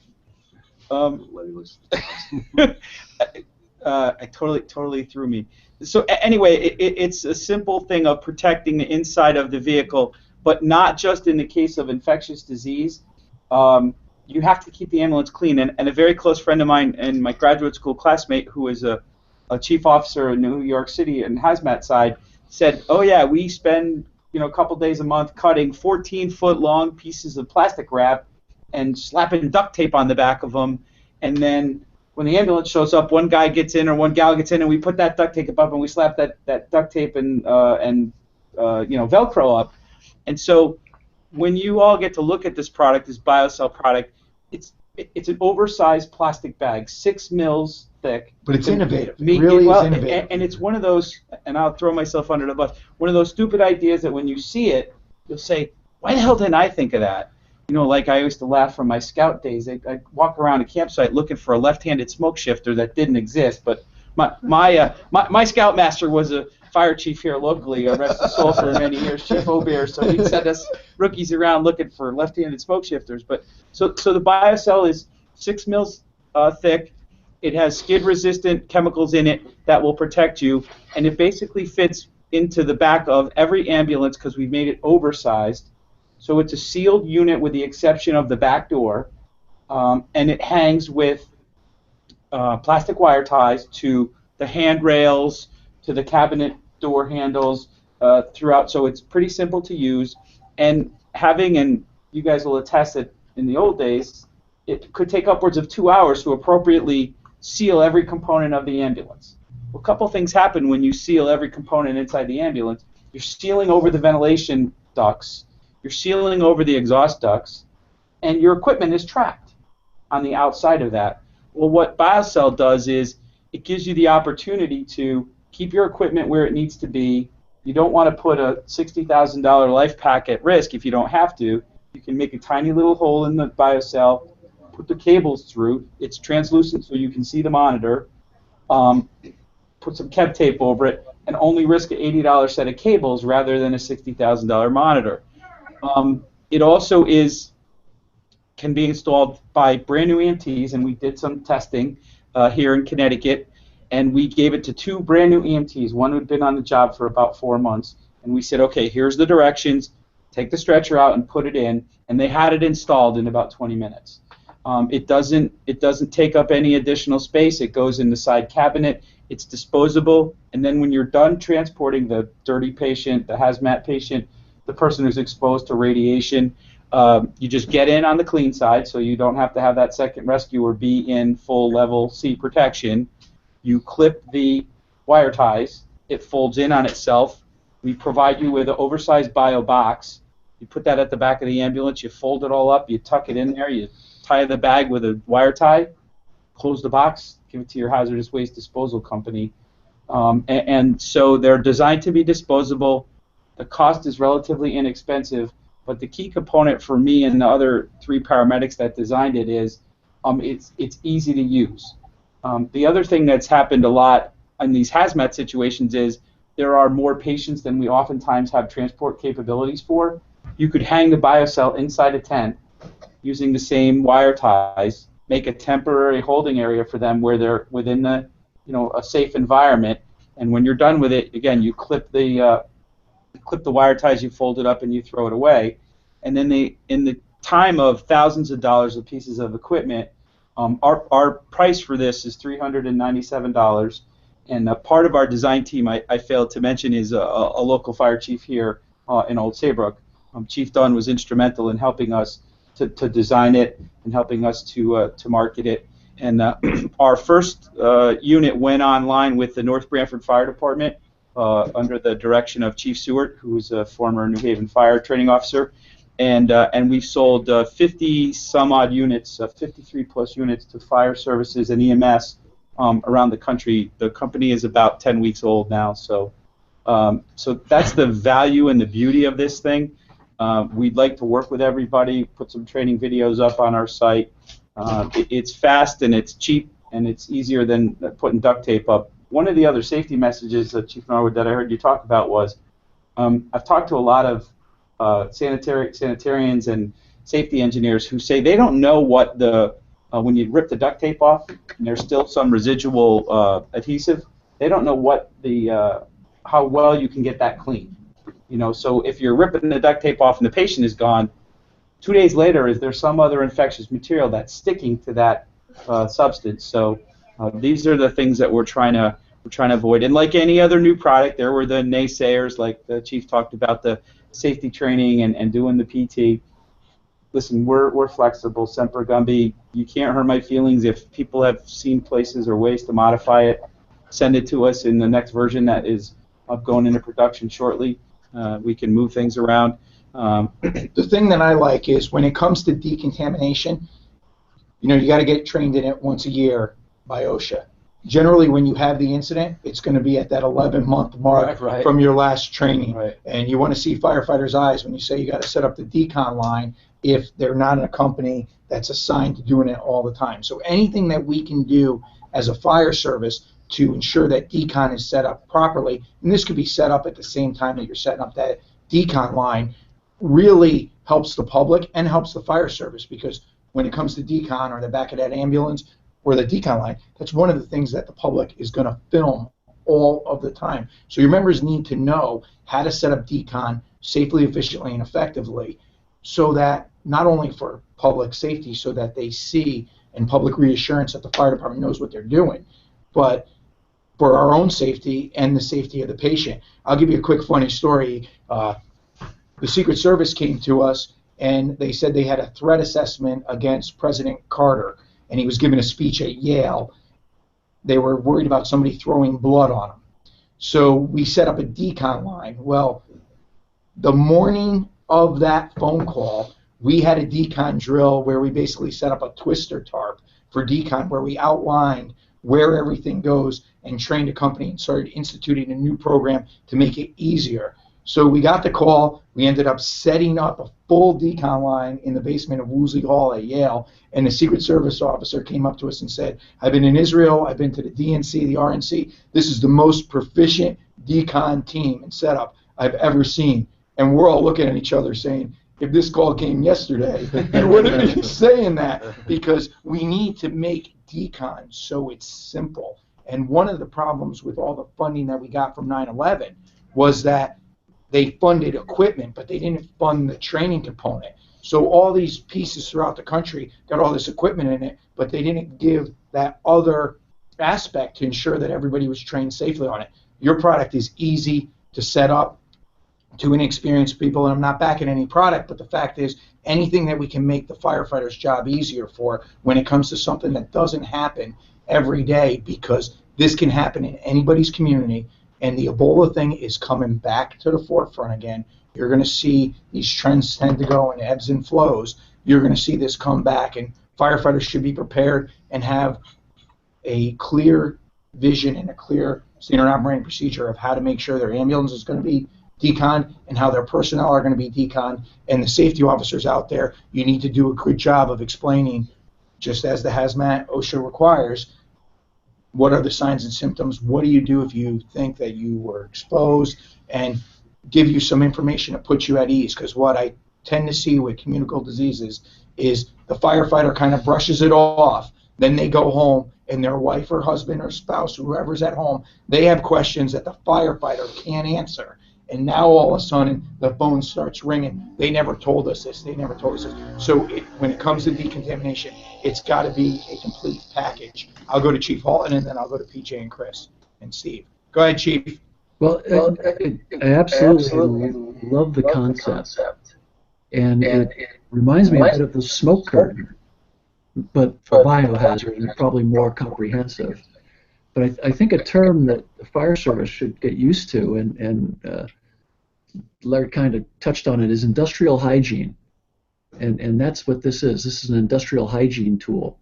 I totally threw me. So anyway, it's a simple thing of protecting the inside of the vehicle, but not just in the case of infectious disease. You have to keep the ambulance clean. And a very close friend of mine and my graduate school classmate, who is a chief officer in New York City and hazmat side, said, "Oh yeah, we spend a couple days a month cutting 14-foot long pieces of plastic wrap and slapping duct tape on the back of them, and then when the ambulance shows up, one guy gets in or one gal gets in, and we put that duct tape up and we slap that duct tape and Velcro up." And so when you all get to look at this product, this BioCell product, it's an oversized plastic bag, 6 mils thick. But it's innovative. It Is innovative. And it's one of those, and I'll throw myself under the bus, one of those stupid ideas that when you see it, you'll say, why the hell didn't I think of that? Like I used to laugh from my scout days. I'd walk around a campsite looking for a left-handed smoke shifter that didn't exist. But my scoutmaster was a fire chief here locally, rest his soul for many years, Chief Obear. So he'd send us rookies around looking for left-handed smoke shifters. But so the BioCell is 6 mils thick. It has skid-resistant chemicals in it that will protect you, and it basically fits into the back of every ambulance because we've made it oversized. So it's a sealed unit with the exception of the back door, and it hangs with plastic wire ties to the handrails, to the cabinet door handles throughout. So it's pretty simple to use. And you guys will attest that in the old days, it could take upwards of 2 hours to appropriately seal every component of the ambulance. Well, a couple things happen when you seal every component inside the ambulance. You're sealing over the ventilation ducts, you're sealing over the exhaust ducts, and your equipment is trapped on the outside of that. Well, what BioCell does is it gives you the opportunity to keep your equipment where it needs to be. You don't want to put a $60,000 life pack at risk if you don't have to. You can make a tiny little hole in the BioCell, put the cables through. It's translucent so you can see the monitor. Put some Kev tape over it, and only risk an $80 set of cables rather than a $60,000 monitor. It also can be installed by brand new EMTs, and we did some testing here in Connecticut, and we gave it to 2 brand new EMTs. One who'd been on the job for about 4 months, and we said, okay, here's the directions. Take the stretcher out and put it in, and they had it installed in about 20 minutes. It doesn't take up any additional space. It goes in the side cabinet. It's disposable, and then when you're done transporting the dirty patient, the hazmat patient, the person who's exposed to radiation, you just get in on the clean side, so you don't have to have that second rescuer be in full level C protection. You clip the wire ties. It folds in on itself. We provide you with an oversized bio box. You put that at the back of the ambulance. You fold it all up. You tuck it in there. You tie the bag with a wire tie. Close the box. Give it to your hazardous waste disposal company. And so they're designed to be disposable. The cost is relatively inexpensive, but the key component for me and the other 3 paramedics that designed it is it's easy to use. The other thing that's happened a lot in these hazmat situations is there are more patients than we oftentimes have transport capabilities for. You could hang the BioCell inside a tent using the same wire ties, make a temporary holding area for them where they're within a safe environment, and when you're done with it, again, you clip the wire ties, you fold it up, and you throw it away. And then in the time of thousands of dollars of pieces of equipment, our price for this is $397. And a part of our design team I failed to mention is a local fire chief here in Old Saybrook. Chief Dunn was instrumental in helping us to design it and helping us to market it. And our first unit went online with the North Branford Fire Department under the direction of Chief Seward, who was a former New Haven Fire Training Officer. And we've sold 50 some odd units, 53 plus units to fire services and EMS around the country. The company is about 10 weeks old now, so that's the value and the beauty of this thing. We'd like to work with everybody, put some training videos up on our site. It's fast and it's cheap and it's easier than putting duct tape up. One of the other safety messages, Chief Norwood, that I heard you talk about was, I've talked to a lot of sanitarians and safety engineers who say they don't know what when you rip the duct tape off and there's still some residual adhesive, they don't know what how well you can get that clean. So if you're ripping the duct tape off and the patient is gone, 2 days later, is there some other infectious material that's sticking to that substance? So these are the things that we're trying to avoid. And like any other new product, there were the naysayers, like the chief talked about the safety training and doing the PT. Listen, we're flexible. Semper Gumby. You can't hurt my feelings. If people have seen places or ways to modify it, send it to us in the next version that is going into production shortly. We can move things around. The thing that I like is when it comes to decontamination, you got to get trained in it once a year by OSHA. Generally, when you have the incident, it's going to be at that 11-month mark from your last training. Right. And you want to see firefighters' eyes when you say you got to set up the decon line if they're not in a company that's assigned to doing it all the time. So anything that we can do as a fire service to ensure that decon is set up properly, and this could be set up at the same time that you're setting up that decon line, really helps the public and helps the fire service, because when it comes to decon or the back of that ambulance or the decon line, that's one of the things that the public is going to film all of the time. So your members need to know how to set up decon safely, efficiently, and effectively, so that not only for public safety, so that they see and public reassurance that the fire department knows what they're doing, but for our own safety and the safety of the patient. I'll give you a quick funny story. The Secret Service came to us and they said they had a threat assessment against President Carter, and he was giving a speech at Yale. They were worried about somebody throwing blood on him. So we set up a decon line. Well, the morning of that phone call, we had a decon drill where we basically set up a twister tarp for decon, where we outlined where everything goes and trained a company and started instituting a new program to make it easier. So we got the call. We ended up setting up a full decon line in the basement of Woolsey Hall at Yale, and the Secret Service officer came up to us and said, I've been in Israel, I've been to the DNC, the RNC. This is the most proficient decon team and setup I've ever seen. And we're all looking at each other saying, if this call came yesterday, you wouldn't be saying that, because we need to make decon so it's simple. And one of the problems with all the funding that we got from 9/11 was that they funded equipment, but they didn't fund the training component. So all these pieces throughout the country got all this equipment in it, but they didn't give that other aspect to ensure that everybody was trained safely on it. Your product is easy to set up to inexperienced people, and I'm not backing any product, but the fact is anything that we can make the firefighter's job easier for when it comes to something that doesn't happen every day, because this can happen in anybody's community. And the Ebola thing is coming back to the forefront again. You're going to see these trends tend to go in ebbs and flows. You're going to see this come back, and firefighters should be prepared and have a clear vision and a clear standard operating procedure of how to make sure their ambulance is going to be decon and how their personnel are going to be decon. And the safety officers out there, you need to do a good job of explaining, just as the hazmat OSHA requires, what are the signs and symptoms, what do you do if you think that you were exposed, and give you some information to put you at ease. Because what I tend to see with communicable diseases is the firefighter kind of brushes it off, then they go home and their wife or husband or spouse, whoever's at home, they have questions that the firefighter can't answer. And now all of a sudden the phone starts ringing. They never told us this. They never told us this. So when it comes to decontamination, it's got to be a complete package. I'll go to Chief Halton, and then I'll go to PJ and Chris and Steve. Go ahead, Chief. Well, I absolutely love the concept. and it reminds me a bit of the smoke curtain, but for biohazard and probably more comprehensive. But I think a term that the fire service should get used to, and Larry kind of touched on it, is industrial hygiene. And that's what this is. This is an industrial hygiene tool.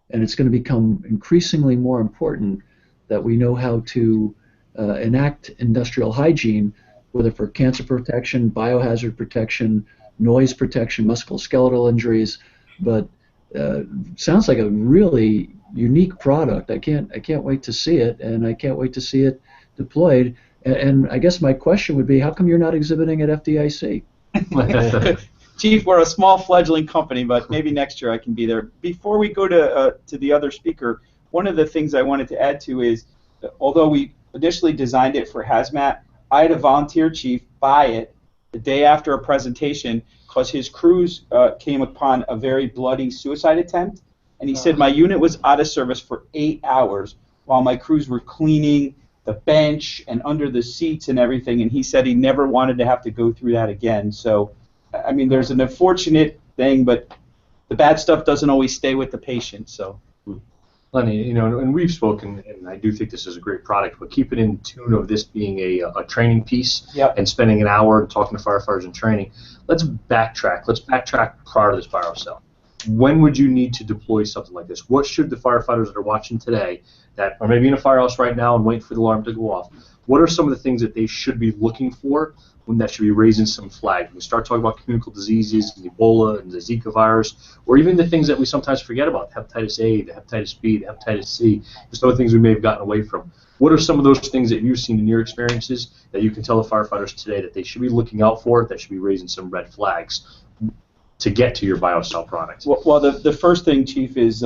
And it's going to become increasingly more important that we know how to enact industrial hygiene, whether for cancer protection, biohazard protection, noise protection, musculoskeletal injuries. But sounds like a really unique product. I can't wait to see it, and I can't wait to see it deployed. And I guess my question would be, how come you're not exhibiting at FDIC? Chief, we're a small fledgling company, but maybe next year I can be there. Before we go to the other speaker, one of the things I wanted to add to is, although we initially designed it for hazmat, I had a volunteer chief buy it the day after a presentation because his crews came upon a very bloody suicide attempt, and he said my unit was out of service for 8 hours while my crews were cleaning the bench and under the seats and everything, and he said he never wanted to have to go through that again. So I mean, there's an unfortunate thing, but the bad stuff doesn't always stay with the patient. So, Lenny, and we've spoken, and I do think this is a great product, but keep it in tune of this being a training piece. Yep. And spending an hour talking to firefighters and training. Let's backtrack. Let's backtrack prior to this BioCell. When would you need to deploy something like this? What should the firefighters that are watching today, that are maybe in a firehouse right now and waiting for the alarm to go off, what are some of the things that they should be looking for when that should be raising some flags? When we start talking about communicable diseases, and Ebola, and the Zika virus, or even the things that we sometimes forget about, hepatitis A, the hepatitis B, the hepatitis C, just other things we may have gotten away from. What are some of those things that you've seen in your experiences that you can tell the firefighters today that they should be looking out for, that should be raising some red flags to get to your BioCell product? Well, the first thing, Chief, is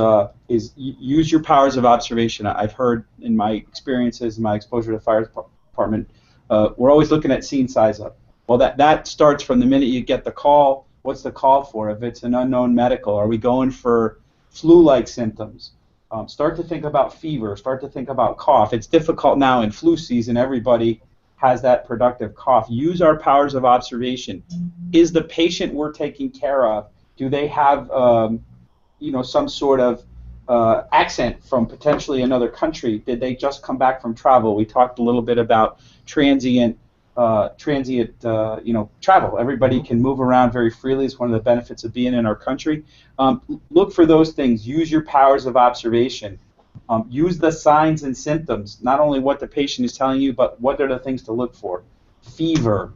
use your powers of observation. I've heard in my experiences, in my exposure to the fire department, we're always looking at scene size up. Well, that starts from the minute you get the call. What's the call for? If it's an unknown medical, are we going for flu-like symptoms? Start to think about fever. Start to think about cough. It's difficult now in flu season. Everybody has that productive cough. Use our powers of observation. Is the patient we're taking care of, do they have some sort of accent from potentially another country? Did they just come back from travel? We talked a little bit about transient travel. Everybody can move around very freely. It's one of the benefits of being in our country. Look for those things. Use your powers of observation. Use the signs and symptoms, not only what the patient is telling you, but what are the things to look for. Fever,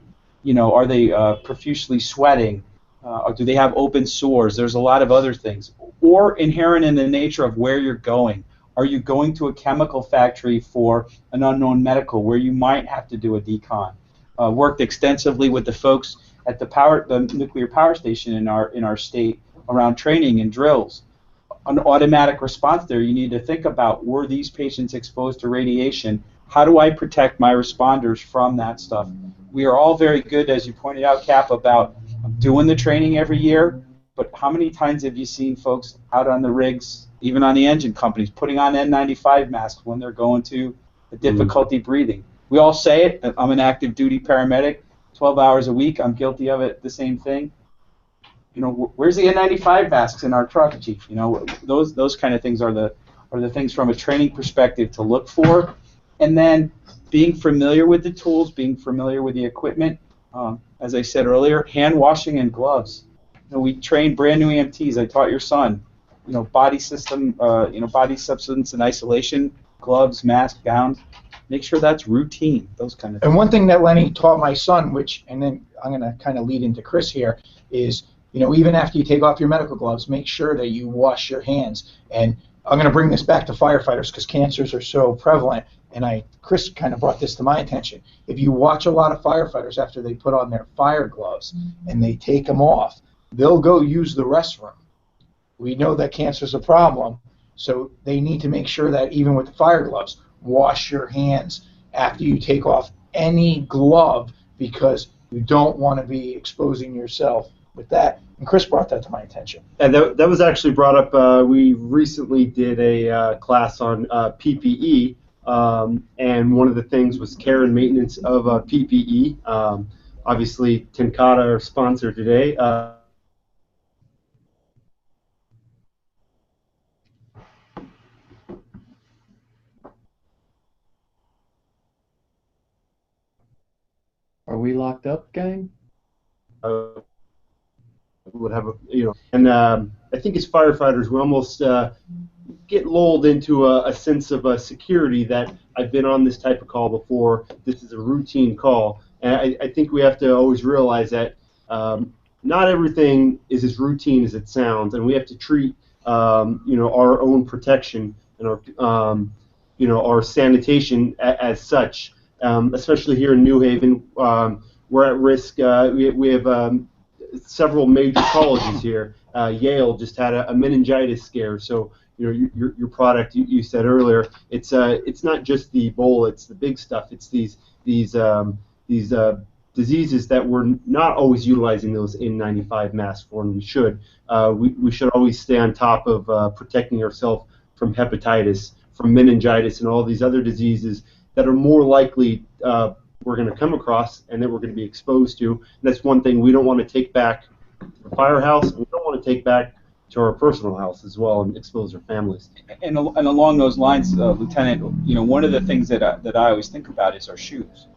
are they profusely sweating? Or do they have open sores? There's a lot of other things. Or inherent in the nature of where you're going. Are you going to a chemical factory for an unknown medical where you might have to do a decon? Worked extensively with the folks at the nuclear power station in our state around training and drills. An automatic response there, you need to think about, were these patients exposed to radiation? How do I protect my responders from that stuff? We are all very good, as you pointed out, Cap, about doing the training every year, but how many times have you seen folks out on the rigs, even on the engine companies, putting on N95 masks when they're going to the difficulty breathing? We all say it. I'm an active duty paramedic, 12 hours a week. I'm guilty of it, the same thing. Where's the N95 masks in our truck, Chief? Those kind of things are the things from a training perspective to look for. And then being familiar with the tools, being familiar with the equipment. As I said earlier, hand washing and gloves. We train brand new EMTs. I taught your son. Body system, body substance and isolation, gloves, mask, gowns. Make sure that's routine. Those kind of things. And one thing that Lenny taught my son, and then I'm going to kind of lead into Chris here, is even after you take off your medical gloves, make sure that you wash your hands. And I'm going to bring this back to firefighters because cancers are so prevalent. And Chris kind of brought this to my attention. If you watch a lot of firefighters after they put on their fire gloves and they take them off, they'll go use the restroom. We know that cancer is a problem, so they need to make sure that even with the fire gloves, wash your hands after you take off any glove because you don't want to be exposing yourself with that. And Chris brought that to my attention. And that was actually brought up. We recently did a class on PPE, and one of the things was care and maintenance of PPE. Obviously, Tenkata, our sponsor today, Are we locked up, gang? Would have and I think as firefighters we almost get lulled into a sense of security that I've been on this type of call before. This is a routine call, and I think we have to always realize that not everything is as routine as it sounds, and we have to treat our own protection and our sanitation as such. Especially here in New Haven, we're at risk. We have several major colleges here. Yale just had a meningitis scare, so your product you said earlier, it's not just the Ebola, it's the big stuff. It's these diseases that we're not always utilizing those N95 masks for, and we should. We should always stay on top of protecting ourselves from hepatitis, from meningitis, and all these other diseases that are more likely we're going to come across and that we're going to be exposed to. And that's one thing we don't want to take back to the firehouse, and we don't want to take back to our personal house as well and expose our families. And along those lines, Lieutenant, one of the things that I always think about is our shoes.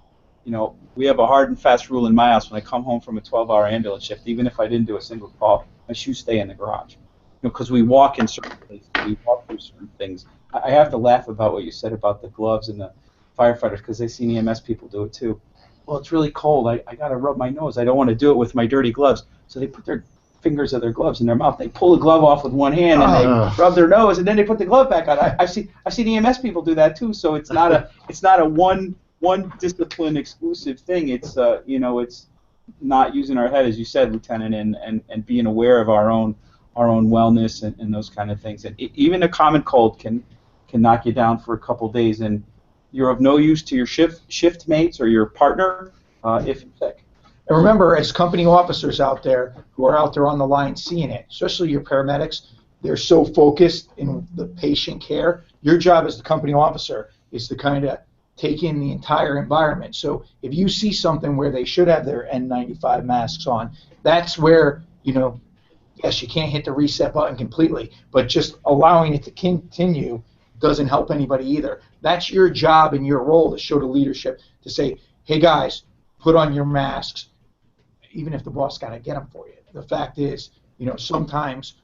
We have a hard and fast rule in my house. When I come home from a 12-hour ambulance shift, even if I didn't do a single call, my shoes stay in the garage. Because we walk in certain places, we walk through certain things. I have to laugh about what you said about the gloves and the firefighters, because they've seen EMS people do it too. Well, it's really cold. I got to rub my nose. I don't want to do it with my dirty gloves. So they put their fingers of their gloves in their mouth. They pull the glove off with one hand and they rub their nose, and then they put the glove back on. I've seen EMS people do that too. So it's not a one discipline exclusive thing. It's it's not using our head, as you said, Lieutenant, and being aware of our own wellness and those kind of things. And even a common cold can knock you down for a couple days, and you're of no use to your shift mates or your partner if you're sick. And remember, as company officers out there who are out there on the line seeing it, especially your paramedics, they're so focused in the patient care. Your job as the company officer is to kind of take in the entire environment. So if you see something where they should have their N95 masks on, that's where, yes, you can't hit the reset button completely, but just allowing it to continue doesn't help anybody either. That's your job and your role to show the leadership, to say, hey guys, put on your masks, even if the boss got to get them for you. The fact is, sometimes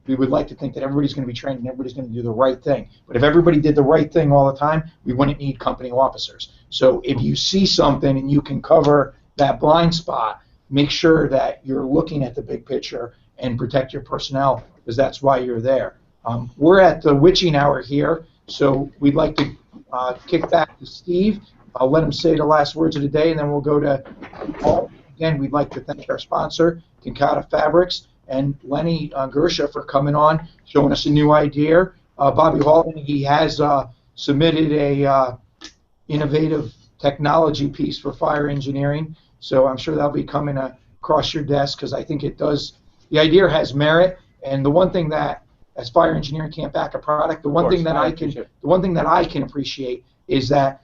we would like to think that everybody's going to be trained and everybody's going to do the right thing. But if everybody did the right thing all the time, we wouldn't need company officers. So if you see something and you can cover that blind spot, make sure that you're looking at the big picture and protect your personnel, because that's why you're there. We're at the witching hour here, so we'd like to kick back to Steve. I'll let him say the last words of the day, and then we'll go to Paul. Again, we'd like to thank our sponsor, Kinkata Fabrics, and Lenny Guercia for coming on, showing us a new idea. Bobby Halton, he has submitted a innovative technology piece for fire engineering, so I'm sure that'll be coming across your desk, because I think it does. The idea has merit, and the one thing that, as fire engineering can't back a product, the one thing that I can appreciate is that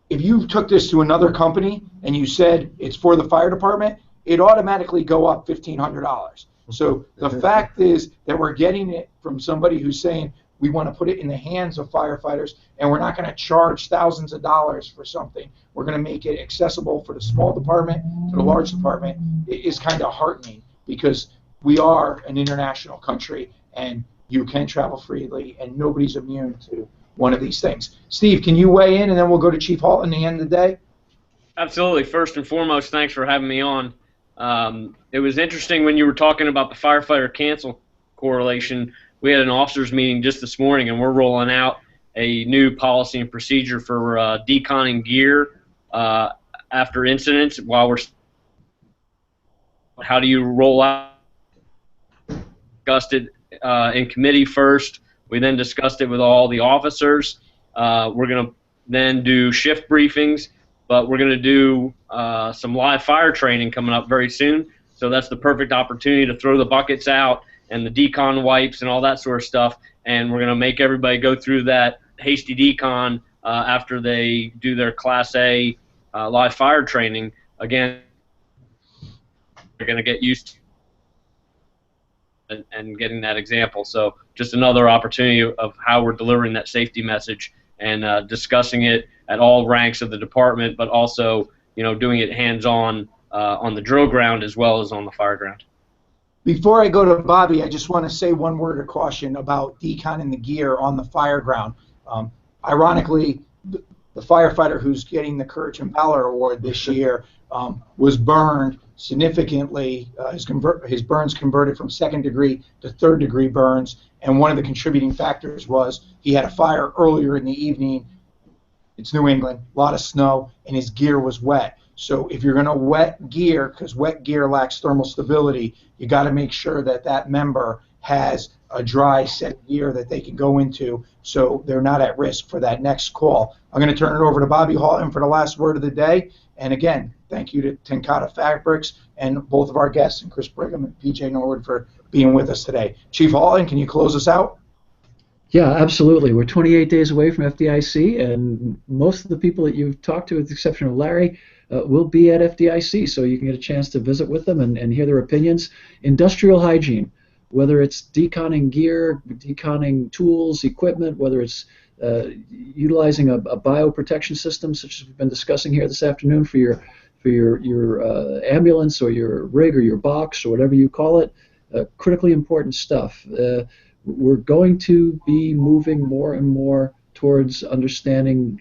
if you took this to another company and you said it's for the fire department, it automatically go up $1,500. So the fact is that we're getting it from somebody who's saying we want to put it in the hands of firefighters, and we're not going to charge thousands of dollars for something. We're going to make it accessible for the small department to the large department. It is kind of heartening, because we are an international country, and you can travel freely, and nobody's immune to one of these things. Steve, can you weigh in, and then we'll go to Chief Halton at the end of the day? Absolutely. First and foremost, thanks for having me on. It was interesting when you were talking about the firefighter cancel correlation. We had an officers meeting just this morning, and we're rolling out a new policy and procedure for deconning gear after incidents. How do you roll out? Discussed it in committee first. We then discussed it with all the officers. We're going to then do shift briefings, but we're going to do some live fire training coming up very soon. So that's the perfect opportunity to throw the buckets out and the decon wipes and all that sort of stuff. And we're going to make everybody go through that hasty decon after they do their Class A live fire training. Again, they're going to get used to and getting that example. So just another opportunity of how we're delivering that safety message and discussing it at all ranks of the department, but also doing it hands-on on the drill ground as well as on the fire ground. Before I go to Bobby, I just want to say one word of caution about deconning the gear on the fire ground. Ironically, the firefighter who's getting the Courage and Valor Award this year was burned significantly. His burns converted from second-degree to third-degree burns, and one of the contributing factors was he had a fire earlier in the evening. It's New England, a lot of snow, and his gear was wet. So if you're going to wet gear, because wet gear lacks thermal stability, you got to make sure that that member has a dry set of gear that they can go into so they're not at risk for that next call. I'm going to turn it over to Bobby Halton for the last word of the day. And again, thank you to Tenkata Fabrics and both of our guests, and Chris Brigham and PJ Norwood, for being with us today. Chief Halton, can you close us out? Yeah, absolutely. We're 28 days away from FDIC, and most of the people that you've talked to, with the exception of Larry, will be at FDIC, so you can get a chance to visit with them and hear their opinions. Industrial hygiene, whether it's deconning gear, deconning tools, equipment, whether it's utilizing a bioprotection system, such as we've been discussing here this afternoon for your ambulance or your rig or your box or whatever you call it, critically important stuff. We're going to be moving more and more towards understanding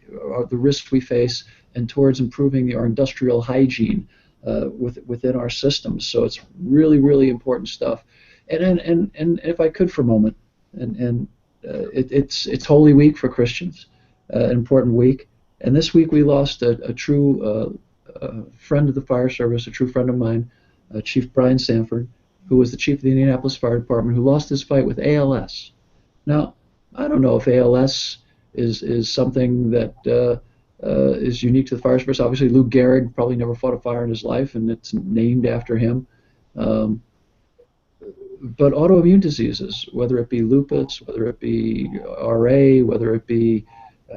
the risks we face and towards improving our industrial hygiene within our systems. So it's really, really important stuff. And if I could for a moment, it's Holy Week for Christians, an important week. And this week we lost a true friend of the fire service, a true friend of mine, Chief Brian Sanford, who was the chief of the Indianapolis Fire Department, who lost his fight with ALS. Now, I don't know if ALS is something that is unique to the fire service. Obviously, Lou Gehrig probably never fought a fire in his life, and it's named after him. But autoimmune diseases, whether it be lupus, whether it be RA, whether it be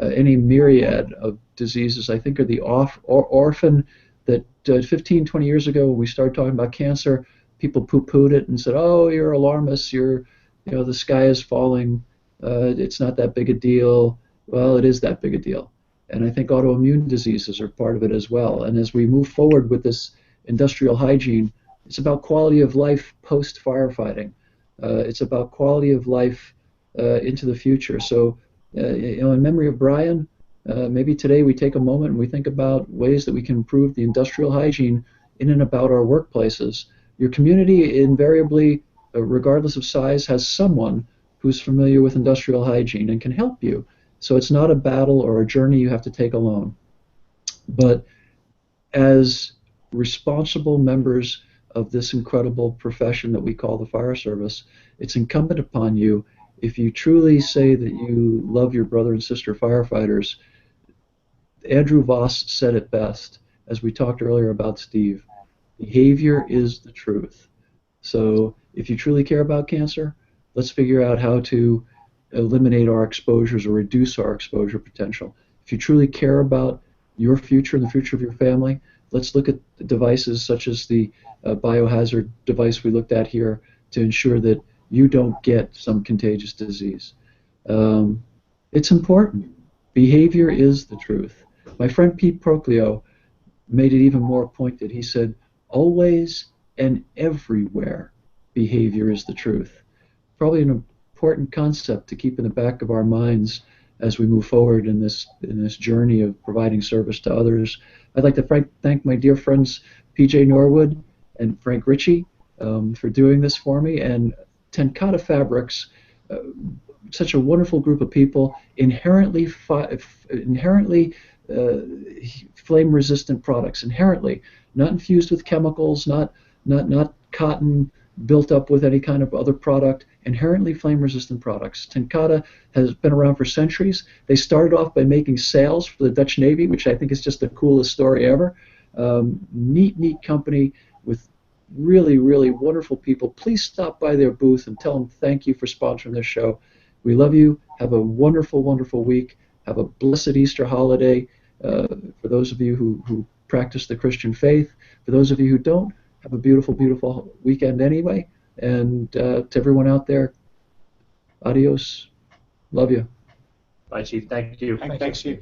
any myriad of diseases, I think are the orphan that 15, 20 years ago when we started talking about cancer, people poo-pooed it and said, oh, you're alarmists, the sky is falling, it's not that big a deal. Well, it is that big a deal. And I think autoimmune diseases are part of it as well. And as we move forward with this industrial hygiene, it's about quality of life post-firefighting. It's about quality of life into the future. So, in memory of Brian, maybe today we take a moment and we think about ways that we can improve the industrial hygiene in and about our workplaces. Your community invariably, regardless of size, has someone who's familiar with industrial hygiene and can help you. So it's not a battle or a journey you have to take alone. But as responsible members of this incredible profession that we call the fire service, it's incumbent upon you, if you truly say that you love your brother and sister firefighters. Andrew Voss said it best, as we talked earlier about Steve. Behavior is the truth. So if you truly care about cancer, let's figure out how to eliminate our exposures or reduce our exposure potential. If you truly care about your future and the future of your family, let's look at the devices such as the biohazard device we looked at here to ensure that you don't get some contagious disease. It's important. Behavior is the truth. My friend Pete Proclio made it even more pointed. He said, always and everywhere, behavior is the truth. Probably an important concept to keep in the back of our minds as we move forward in this journey of providing service to others. I'd like to thank my dear friends PJ Norwood and Frank Ricci for doing this for me, and Tenkata Fabrics, such a wonderful group of people, inherently flame-resistant products, inherently, not infused with chemicals, not cotton built up with any kind of other product, inherently flame-resistant products. Tenkata has been around for centuries. They started off by making sails for the Dutch Navy, which I think is just the coolest story ever. Neat company with really, really wonderful people. Please stop by their booth and tell them thank you for sponsoring this show. We love you. Have a wonderful, wonderful week. Have a blessed Easter holiday. For those of you who practice the Christian faith, for those of you who don't, have a beautiful, beautiful weekend anyway. And to everyone out there, adios. Love you. Bye, Chief. Thank you. Thanks, Chief.